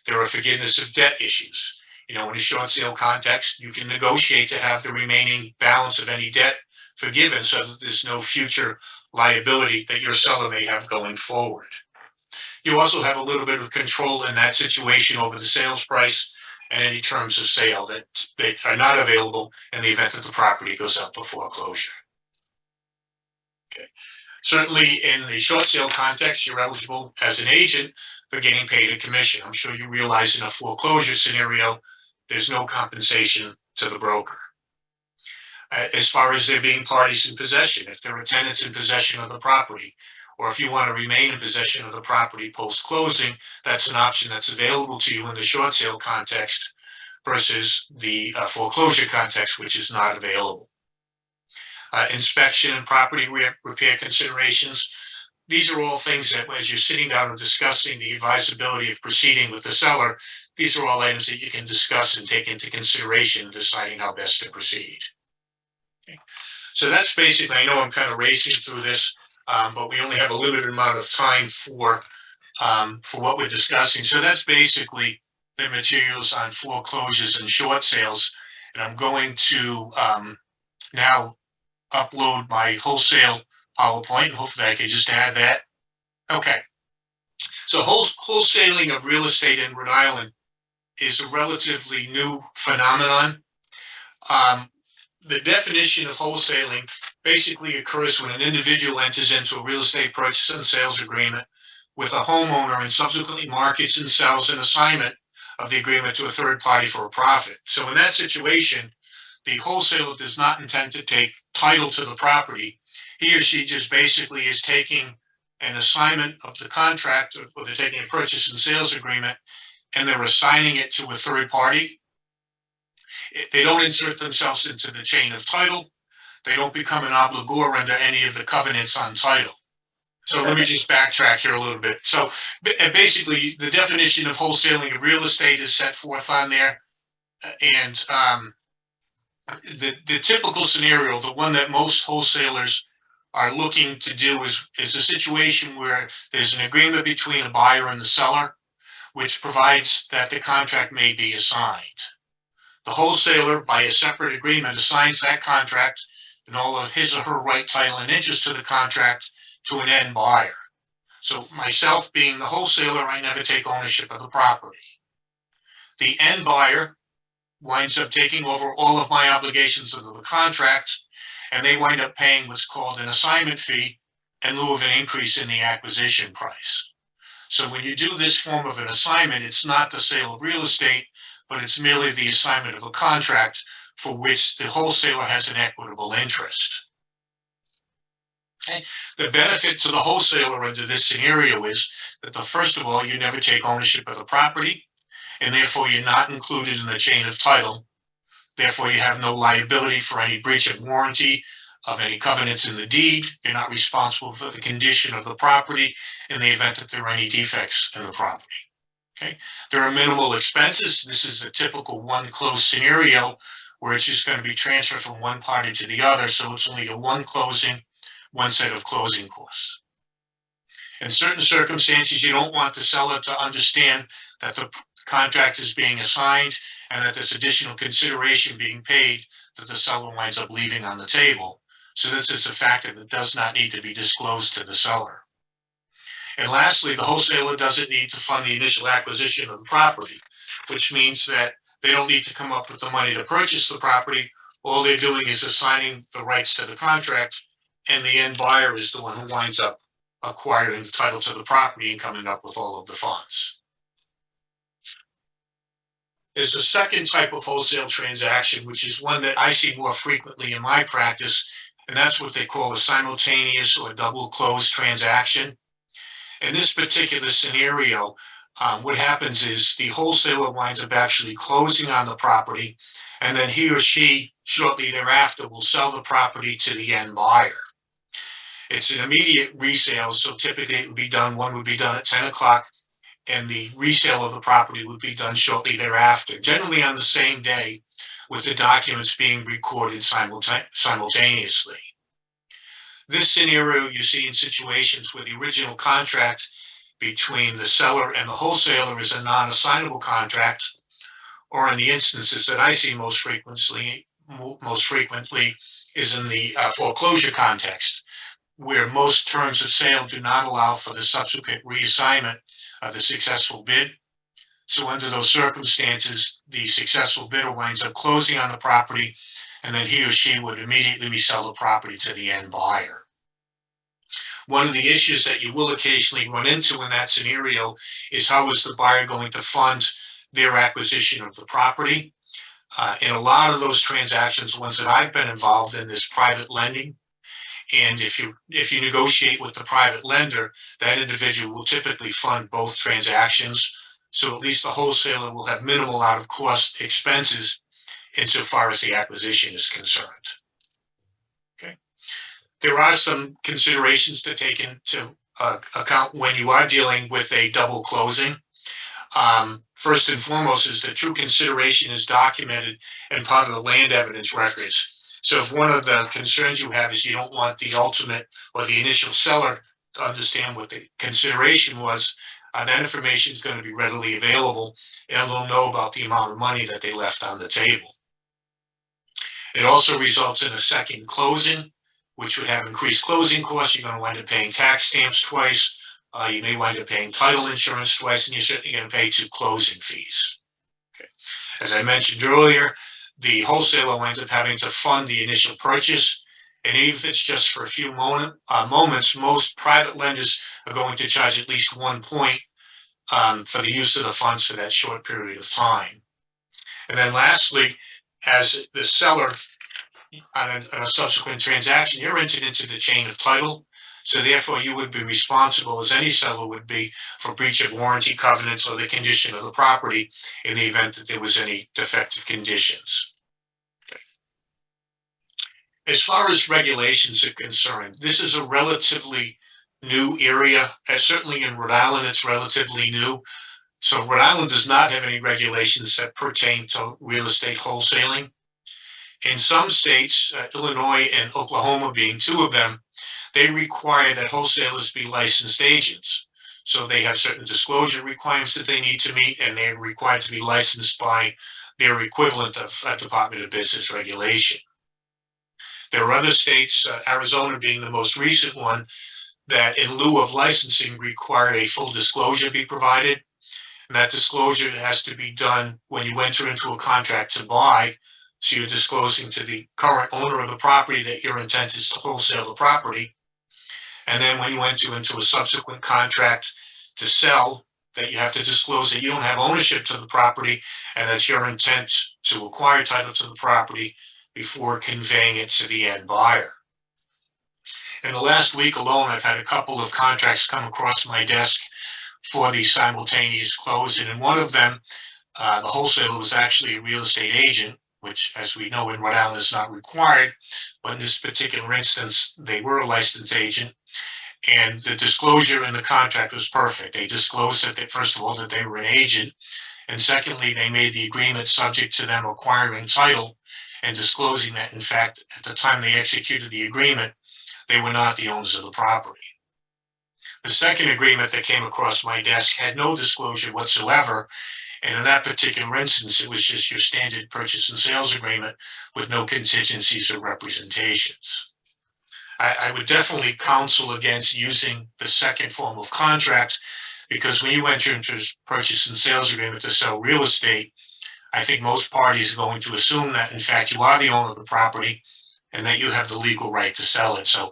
There are forgiveness of debt issues. In a short sale context, you can negotiate to have the remaining balance of any debt forgiven so that there's no future liability that your seller may have going forward. You also have a little bit of control in that situation over the sales price and any terms of sale that are not available in the event that the property goes up for foreclosure. Okay. Certainly in the short sale context, you're eligible as an agent for getting paid a commission. I'm sure you realize in a foreclosure scenario, there's no compensation to the broker. As far as there being parties in possession, if there are tenants in possession of the property, or if you want to remain in possession of the property post-closing, that's an option that's available to you in the short sale context versus the foreclosure context, which is not available. Inspection and property repair considerations. These are all things that as you're sitting down and discussing the advisability of proceeding with the seller, these are all items that you can discuss and take into consideration in deciding how best to proceed. Okay. So that's basically, I know I'm kind of racing through this, but we only have a limited amount of time for what we're discussing. So that's basically the materials on foreclosures and short sales. And I'm going to now upload my wholesale PowerPoint, and hopefully I can just add that. Okay. So wholesaling of real estate in Rhode Island is a relatively new phenomenon. The definition of wholesaling basically occurs when an individual enters into a real estate purchase and sales agreement with a homeowner and subsequently markets and sells an assignment of the agreement to a third party for a profit. So in that situation, the wholesaler does not intend to take title to the property. He or she just basically is taking an assignment of the contract, or they're taking a purchase and sales agreement, and they're assigning it to a third party. They don't insert themselves into the chain of title. They don't become an obligor under any of the covenants on title. So let me just backtrack here a little bit. So basically, the definition of wholesaling of real estate is set forth on there. And the typical scenario, the one that most wholesalers are looking to do is a situation where there's an agreement between a buyer and the seller, which provides that the contract may be assigned. The wholesaler, by a separate agreement, assigns that contract and all of his or her right, title, and interest to the contract to an end buyer. So myself being the wholesaler, I never take ownership of the property. The end buyer winds up taking over all of my obligations under the contract, and they wind up paying what's called an assignment fee in lieu of an increase in the acquisition price. So when you do this form of an assignment, it's not the sale of real estate, but it's merely the assignment of a contract for which the wholesaler has an equitable interest. Okay. The benefit to the wholesaler under this scenario is that first of all, you never take ownership of the property, and therefore you're not included in the chain of title. Therefore, you have no liability for any breach of warranty of any covenants in the deed. You're not responsible for the condition of the property in the event that there are any defects in the property. Okay. There are minimal expenses. This is a typical one close scenario where it's just going to be transferred from one party to the other. So it's only a one closing, one set of closing costs. In certain circumstances, you don't want the seller to understand that the contract is being assigned and that there's additional consideration being paid that the seller winds up leaving on the table. So this is a factor that does not need to be disclosed to the seller. And lastly, the wholesaler doesn't need to fund the initial acquisition of the property, which means that they don't need to come up with the money to purchase the property. All they're doing is assigning the rights to the contract, and the end buyer is the one who winds up acquiring the title to the property and coming up with all of the funds. There's a second type of wholesale transaction, which is one that I see more frequently in my practice, and that's what they call a simultaneous or double close transaction. In this particular scenario, what happens is the wholesaler winds up actually closing on the property, and then he or she shortly thereafter will sell the property to the end buyer. It's an immediate resale, so typically it would be done, one would be done at 10 o'clock, and the resale of the property would be done shortly thereafter, generally on the same day, with the documents being recorded simultaneously. This scenario you see in situations where the original contract between the seller and the wholesaler is a non-assignable contract, or in the instances that I see most frequently is in the foreclosure context, where most terms of sale do not allow for the subsequent reassignment of the successful bid. So under those circumstances, the successful bidder winds up closing on the property, and then he or she would immediately resell the property to the end buyer. One of the issues that you will occasionally run into in that scenario is how is the buyer going to fund their acquisition of the property. In a lot of those transactions, ones that I've been involved in, is private lending. And if you negotiate with the private lender, that individual will typically fund both transactions. So at least the wholesaler will have minimal out of cost expenses insofar as the acquisition is concerned. Okay. There are some considerations to take into account when you are dealing with a double closing. First and foremost is the true consideration is documented and part of the land evidence records. So if one of the concerns you have is you don't want the ultimate or the initial seller to understand what the consideration was, that information is going to be readily available, and they'll know about the amount of money that they left on the table. It also results in a second closing, which would have increased closing costs. You're going to wind up paying tax stamps twice. You may wind up paying title insurance twice, and you're certainly going to pay 2 closing fees. Okay. As I mentioned earlier, the wholesaler winds up having to fund the initial purchase, and even if it's just for a few moments, most private lenders are going to charge at least 1 point for the use of the funds for that short period of time. And then lastly, as the seller on a subsequent transaction, you're entered into the chain of title. So therefore, you would be responsible, as any seller would be, for breach of warranty covenants or the condition of the property in the event that there was any defective conditions. Okay. As far as regulations are concerned, this is a relatively new area. Certainly in Rhode Island, it's relatively new. So Rhode Island does not have any regulations that pertain to real estate wholesaling. In some states, Illinois and Oklahoma being 2 of them, they require that wholesalers be licensed agents. So they have certain disclosure requirements that they need to meet, and they're required to be licensed by their equivalent of Department of Business regulation. There are other states, Arizona being the most recent one, that in lieu of licensing require a full disclosure be provided. And that disclosure has to be done when you enter into a contract to buy. So you're disclosing to the current owner of the property that your intent is to wholesale the property. And then when you enter into a subsequent contract to sell, that you have to disclose that you don't have ownership to the property and that's your intent to acquire title to the property before conveying it to the end buyer. In the last week alone, I've had a couple of contracts come across my desk for the simultaneous close. And in one of them, the wholesaler was actually a real estate agent, which, as we know, in Rhode Island is not required. But in this particular instance, they were a licensed agent. And the disclosure in the contract was perfect. They disclosed that first of all, that they were an agent. And secondly, they made the agreement subject to them acquiring title and disclosing that, in fact, at the time they executed the agreement, they were not the owners of the property. The second agreement that came across my desk had no disclosure whatsoever. And in that particular instance, it was just your standard purchase and sales agreement with no contingencies or representations. I would definitely counsel against using the second form of contract, because when you enter into a purchase and sales agreement to sell real estate, I think most parties are going to assume that, in fact, you are the owner of the property and that you have the legal right to sell it. So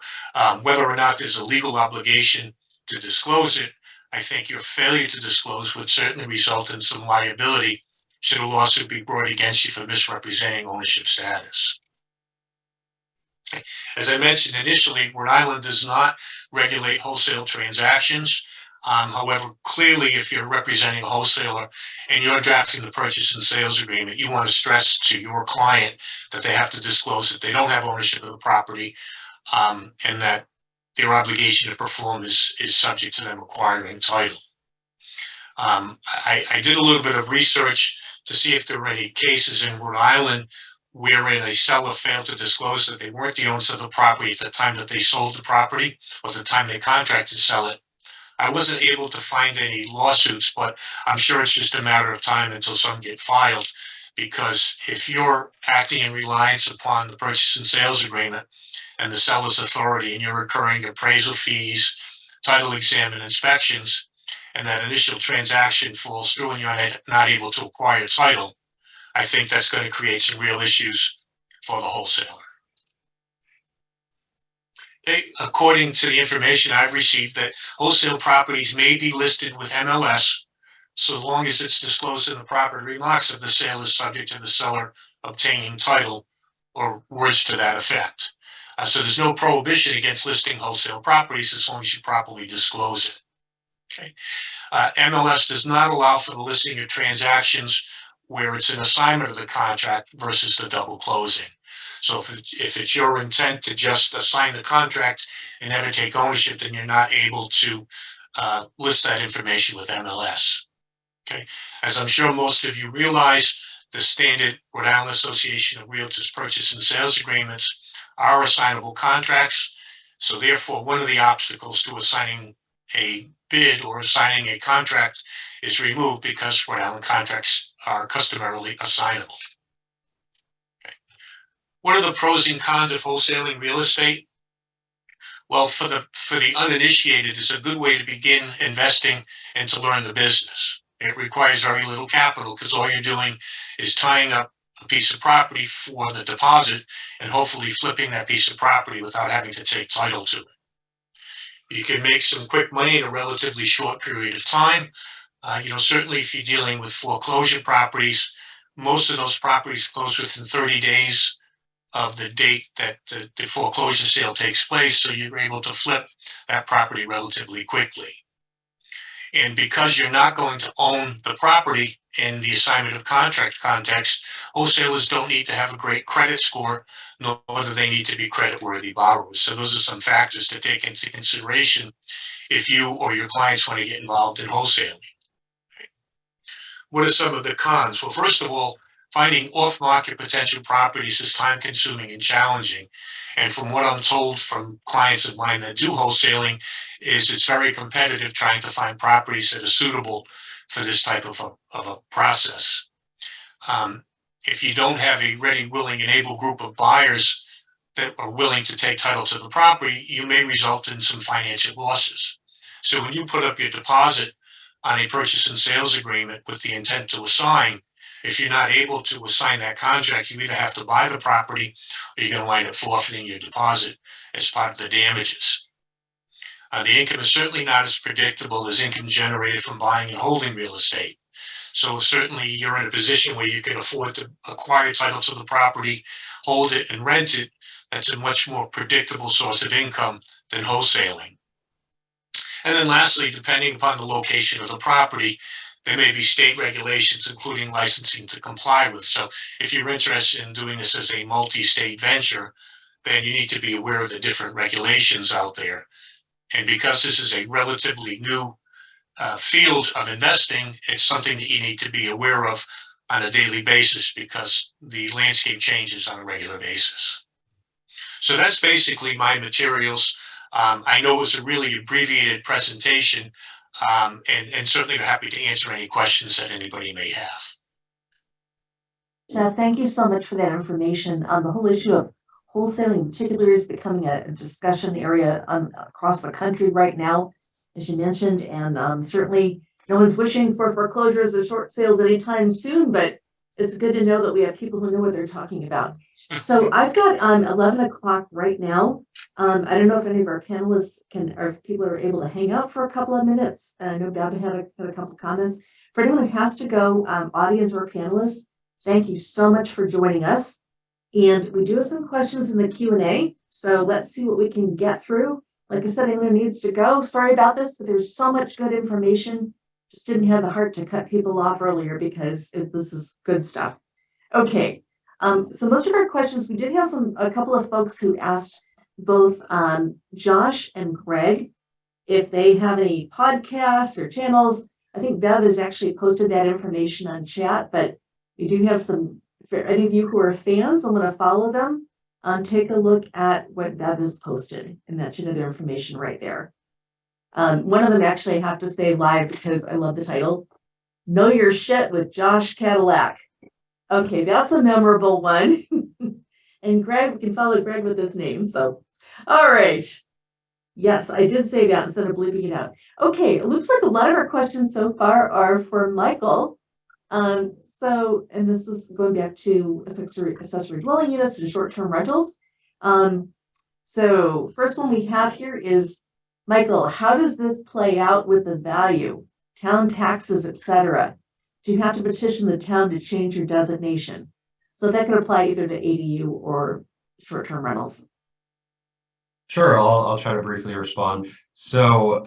whether or not there's a legal obligation to disclose it, I think your failure to disclose would certainly result in some liability should a lawsuit be brought against you for misrepresenting ownership status. As I mentioned initially, Rhode Island does not regulate wholesale transactions. However, clearly, if you're representing a wholesaler and you're drafting the purchase and sales agreement, you want to stress to your client that they have to disclose that they don't have ownership of the property, and that their obligation to perform is subject to them acquiring title. I did a little bit of research to see if there were any cases in Rhode Island wherein a seller failed to disclose that they weren't the owners of the property at the time that they sold the property or the time they contracted to sell it. I wasn't able to find any lawsuits, but I'm sure it's just a matter of time until some get filed. Because if you're acting in reliance upon the purchase and sales agreement and the seller's authority, and you're incurring appraisal fees, title exam, and inspections, and that initial transaction falls through and you're not able to acquire title, I think that's going to create some real issues for the wholesaler. Okay, according to the information I've received, that wholesale properties may be listed with MLS so long as it's disclosed in the property remarks that the sale is subject to the seller obtaining title or words to that effect. So there's no prohibition against listing wholesale properties as long as you properly disclose it. Okay. MLS does not allow for the listing of transactions where it's an assignment of the contract versus the double closing. So if it's your intent to just assign the contract and never take ownership, then you're not able to list that information with MLS. Okay, as I'm sure most of you realize, the standard Rhode Island Association of Realtors purchase and sales agreements are assignable contracts. So therefore, one of the obstacles to assigning a bid or assigning a contract is removed because Rhode Island contracts are customarily assignable. Okay. What are the pros and cons of wholesaling real estate? Well, for the uninitiated, it's a good way to begin investing and to learn the business. It requires very little capital because all you're doing is tying up a piece of property for the deposit and hopefully flipping that piece of property without having to take title to it. You can make some quick money in a relatively short period of time. Certainly if you're dealing with foreclosure properties, most of those properties close within 30 days of the date that the foreclosure sale takes place, so you're able to flip that property relatively quickly. And because you're not going to own the property in the assignment of contract context, wholesalers don't need to have a great credit score, nor do they need to be creditworthy borrowers. So those are some factors to take into consideration if you or your clients want to get involved in wholesaling. What are some of the cons? Well, first of all, finding off-market potential properties is time-consuming and challenging. And from what I'm told from clients of mine that do wholesaling, is it's very competitive trying to find properties that are suitable for this type of a process. If you don't have a ready, willing, and able group of buyers that are willing to take title to the property, you may result in some financial losses. So when you put up your deposit on a purchase and sales agreement with the intent to assign, if you're not able to assign that contract, you either have to buy the property or you're going to wind up forfeiting your deposit as part of the damages. The income is certainly not as predictable as income generated from buying and holding real estate. So certainly you're in a position where you can afford to acquire title to the property, hold it, and rent it. That's a much more predictable source of income than wholesaling. And then lastly, depending upon the location of the property, there may be state regulations, including licensing, to comply with. So if you're interested in doing this as a multi-state venture, then you need to be aware of the different regulations out there. And because this is a relatively new field of investing, it's something that you need to be aware of on a daily basis because the landscape changes on a regular basis. So that's basically my materials. I know it was a really abbreviated presentation, and certainly happy to answer any questions that anybody may have. Thank you so much for that information. The whole issue of wholesaling in particular is becoming a discussion area across the country right now, as you mentioned, and certainly no one's wishing for foreclosures or short sales anytime soon, but it's good to know that we have people who know what they're talking about. So I've got 11 o'clock right now. I don't know if any of our panelists or if people are able to hang out for a couple of minutes. And I know Gabby had a couple of comments. For anyone who has to go, audience or panelists, thank you so much for joining us. And we do have some questions in the Q&A, so let's see what we can get through. Like I said, anyone who needs to go, sorry about this, but there's so much good information. Just didn't have the heart to cut people off earlier because this is good stuff. Okay, so most of our questions, we did have a couple of folks who asked both Josh and Greg, if they have any podcasts or channels. I think Bev has actually posted that information on chat, but we do have some, for any of you who are fans, I'm going to follow them. Take a look at what Bev has posted, and that should have their information right there. One of them actually I have to say live because I love the title. Know Your Shit with Josh Cadillac. Okay, that's a memorable one. And Greg, we can follow Greg with this name. So, all right. Yes, I did say that instead of bleeping it out. Okay, it looks like a lot of our questions so far are for Michael. And this is going back to accessory dwelling units and short-term rentals. So first one we have here is, Michael, how does this play out with the value, town taxes, etc.? Do you have to petition the town to change your designation? So that could apply either to ADU or short-term rentals. Sure, I'll try to briefly respond. So,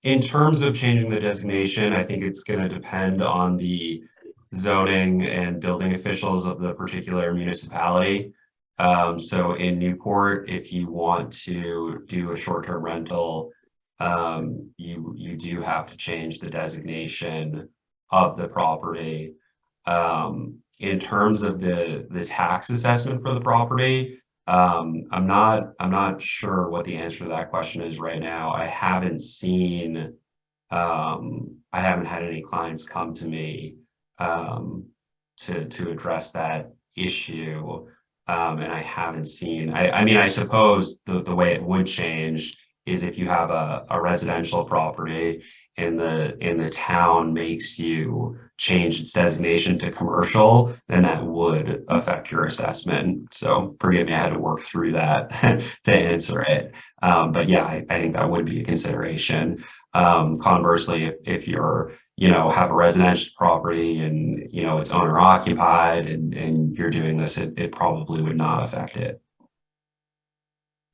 in terms of changing the designation, I think it's going to depend on the zoning and building officials of the particular municipality. So in Newport, if you want to do a short-term rental, you do have to change the designation of the property. In terms of the tax assessment for the property, I'm not sure what the answer to that question is right now. I haven't seen, I haven't had any clients come to me to address that issue. And I haven't seen, I mean, I suppose the way it would change is if you have a residential property and the town makes you change its designation to commercial, then that would affect your assessment. So forgive me, I had to work through that to answer it. But yeah, I think that would be a consideration. Conversely, if you're, have a residential property and, it's owner occupied and you're doing this, it probably would not affect it.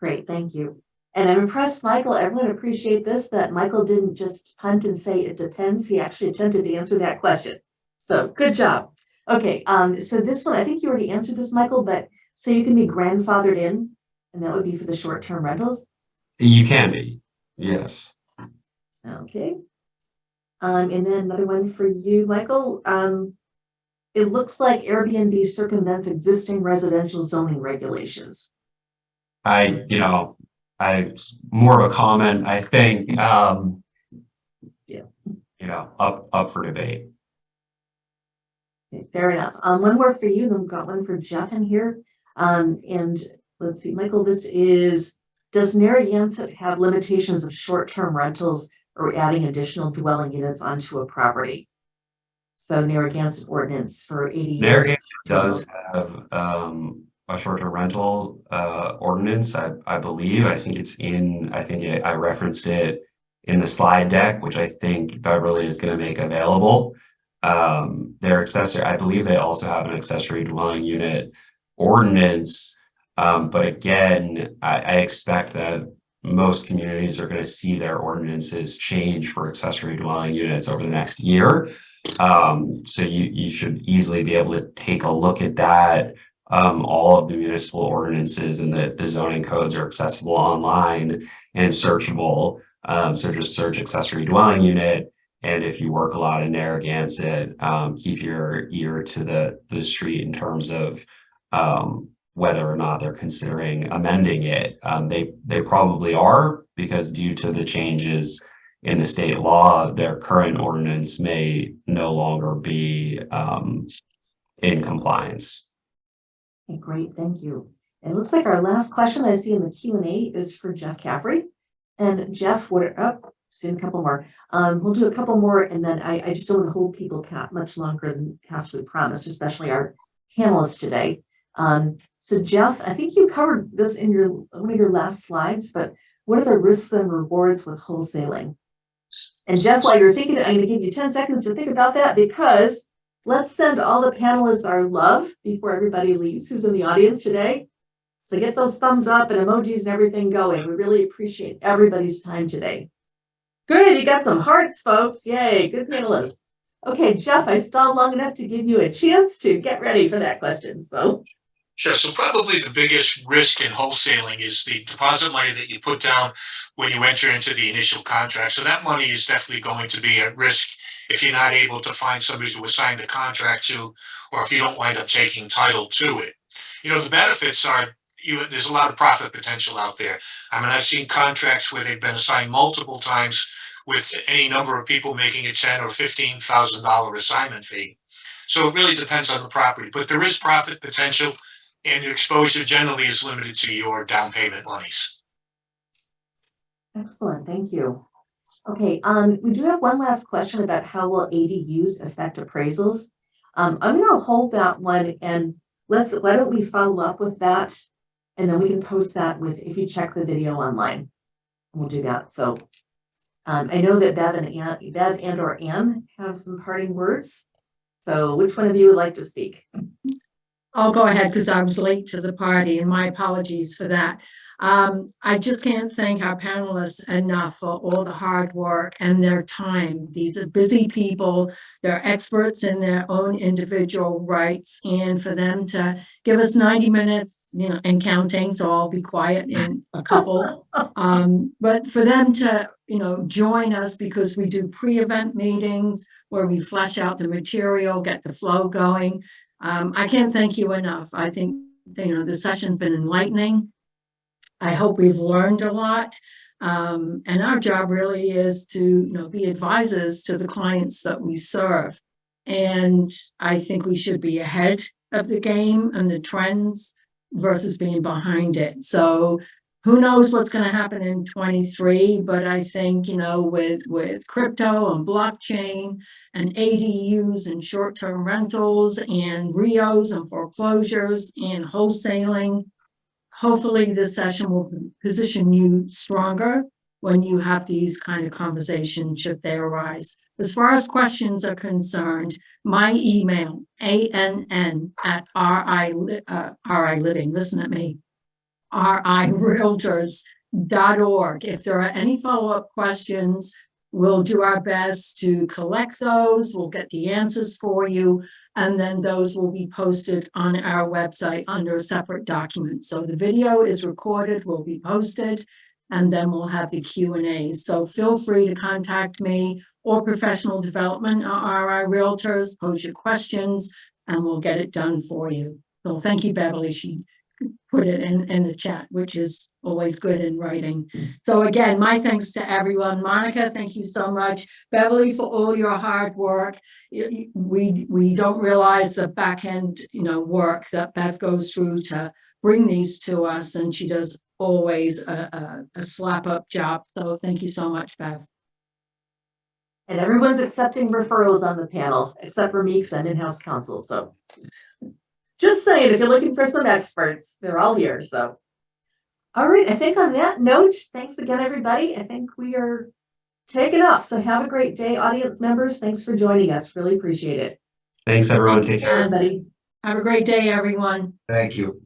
Great, thank you. And I'm impressed, Michael, everyone appreciate this, that Michael didn't just punt and say it depends. He actually attempted to answer that question. So good job. Okay, so this one, I think you already answered this, Michael, but so you can be grandfathered in, and that would be for the short-term rentals? You can be, yes. Okay. And then another one for you, Michael. It looks like Airbnb circumvents existing residential zoning regulations. I more of a comment, I think, Yeah. Up for debate. Okay, fair enough. One more for you, then we've got one for Jeff in here. And let's see, Michael, this is, does Narragansett have limitations of short-term rentals or adding additional dwelling units onto a property? So Narragansett ordinance for ADUs. Narragansett does have a short-term rental ordinance, I believe. I think I referenced it in the slide deck, which I think Beverly is going to make available. Their accessory, I believe they also have an accessory dwelling unit ordinance. But again, I expect that most communities are going to see their ordinances change for accessory dwelling units over the next year. So you should easily be able to take a look at that. All of the municipal ordinances and the zoning codes are accessible online and searchable. So just search accessory dwelling unit. And if you work a lot in Narragansett, keep your ear to the street in terms of whether or not they're considering amending it. They probably are, because due to the changes in the state law, their current ordinance may no longer be in compliance. Okay, great, thank you. And it looks like our last question I see in the Q&A is for Jeff Caffrey. And Jeff, seen a couple more. We'll do a couple more, and then I just don't want to hold people much longer than past we promised, especially our panelists today. So Jeff, I think you covered this in one of your last slides, but what are the risks and rewards with wholesaling? And Jeff, while you're thinking, I'm going to give you 10 seconds to think about that, because let's send all the panelists our love before everybody leaves who's in the audience today. So get those thumbs up and emojis and everything going. We really appreciate everybody's time today. Good, you got some hearts, folks. Yay, good panelists. Okay, Jeff, I stalled long enough to give you a chance to get ready for that question. So Sure. So probably the biggest risk in wholesaling is the deposit money that you put down when you enter into the initial contract. So that money is definitely going to be at risk if you're not able to find somebody to assign the contract to, or if you don't wind up taking title to it. The benefits are there's a lot of profit potential out there. I mean, I've seen contracts where they've been assigned multiple times with any number of people making a $10,000 or $15,000 assignment fee. So it really depends on the property, but there is profit potential, and your exposure generally is limited to your down payment monies. Excellent, thank you. Okay, we do have one last question about how will ADUs affect appraisals. I'm gonna hold that one, and why don't we follow up with that, and then we can post that if you check the video online. We'll do that. So I know that Bev and or Ann have some parting words. So which one of you would like to speak? I'll go ahead because I was late to the party, and my apologies for that. I just can't thank our panelists enough for all the hard work and their time. These are busy people. They're experts in their own individual rights, and for them to give us 90 minutes, and counting, so I'll be quiet in a couple. But for them to, join us, because we do pre-event meetings where we flesh out the material, get the flow going. I can't thank you enough. I think, the session's been enlightening. I hope we've learned a lot. And our job really is to, be advisors to the clients that we serve. And I think we should be ahead of the game and the trends versus being behind it. So who knows what's going to happen in 23, but I think, with crypto and blockchain and ADUs and short-term rentals and REOs and foreclosures and wholesaling, hopefully this session will position you stronger when you have these kind of conversations should they arise. As far as questions are concerned, my email, ANN@RI Living, listen at me, RIRealtors.org. If there are any follow-up questions, we'll do our best to collect those. We'll get the answers for you, and then those will be posted on our website under a separate document. So the video is recorded, will be posted, and then we'll have the Q&As. So feel free to contact me or Professional Development at RI Realtors, pose your questions, and we'll get it done for you. So thank you, Beverly. She put it in the chat, which is always good in writing. So again, my thanks to everyone. Monica, thank you so much. Beverly, for all your hard work. We don't realize the back end, work that Bev goes through to bring these to us, and she does always a slap up job. So thank you so much, Bev. And everyone's accepting referrals on the panel, except for me, because I'm in-house counsel. So just saying, if you're looking for some experts, they're all here. So, all right. I think on that note, thanks again, everybody. I think we are taking off. So have a great day, audience members. Thanks for joining us. Really appreciate it. Thanks, everyone. Take care. Everybody. Have a great day, everyone. Thank you.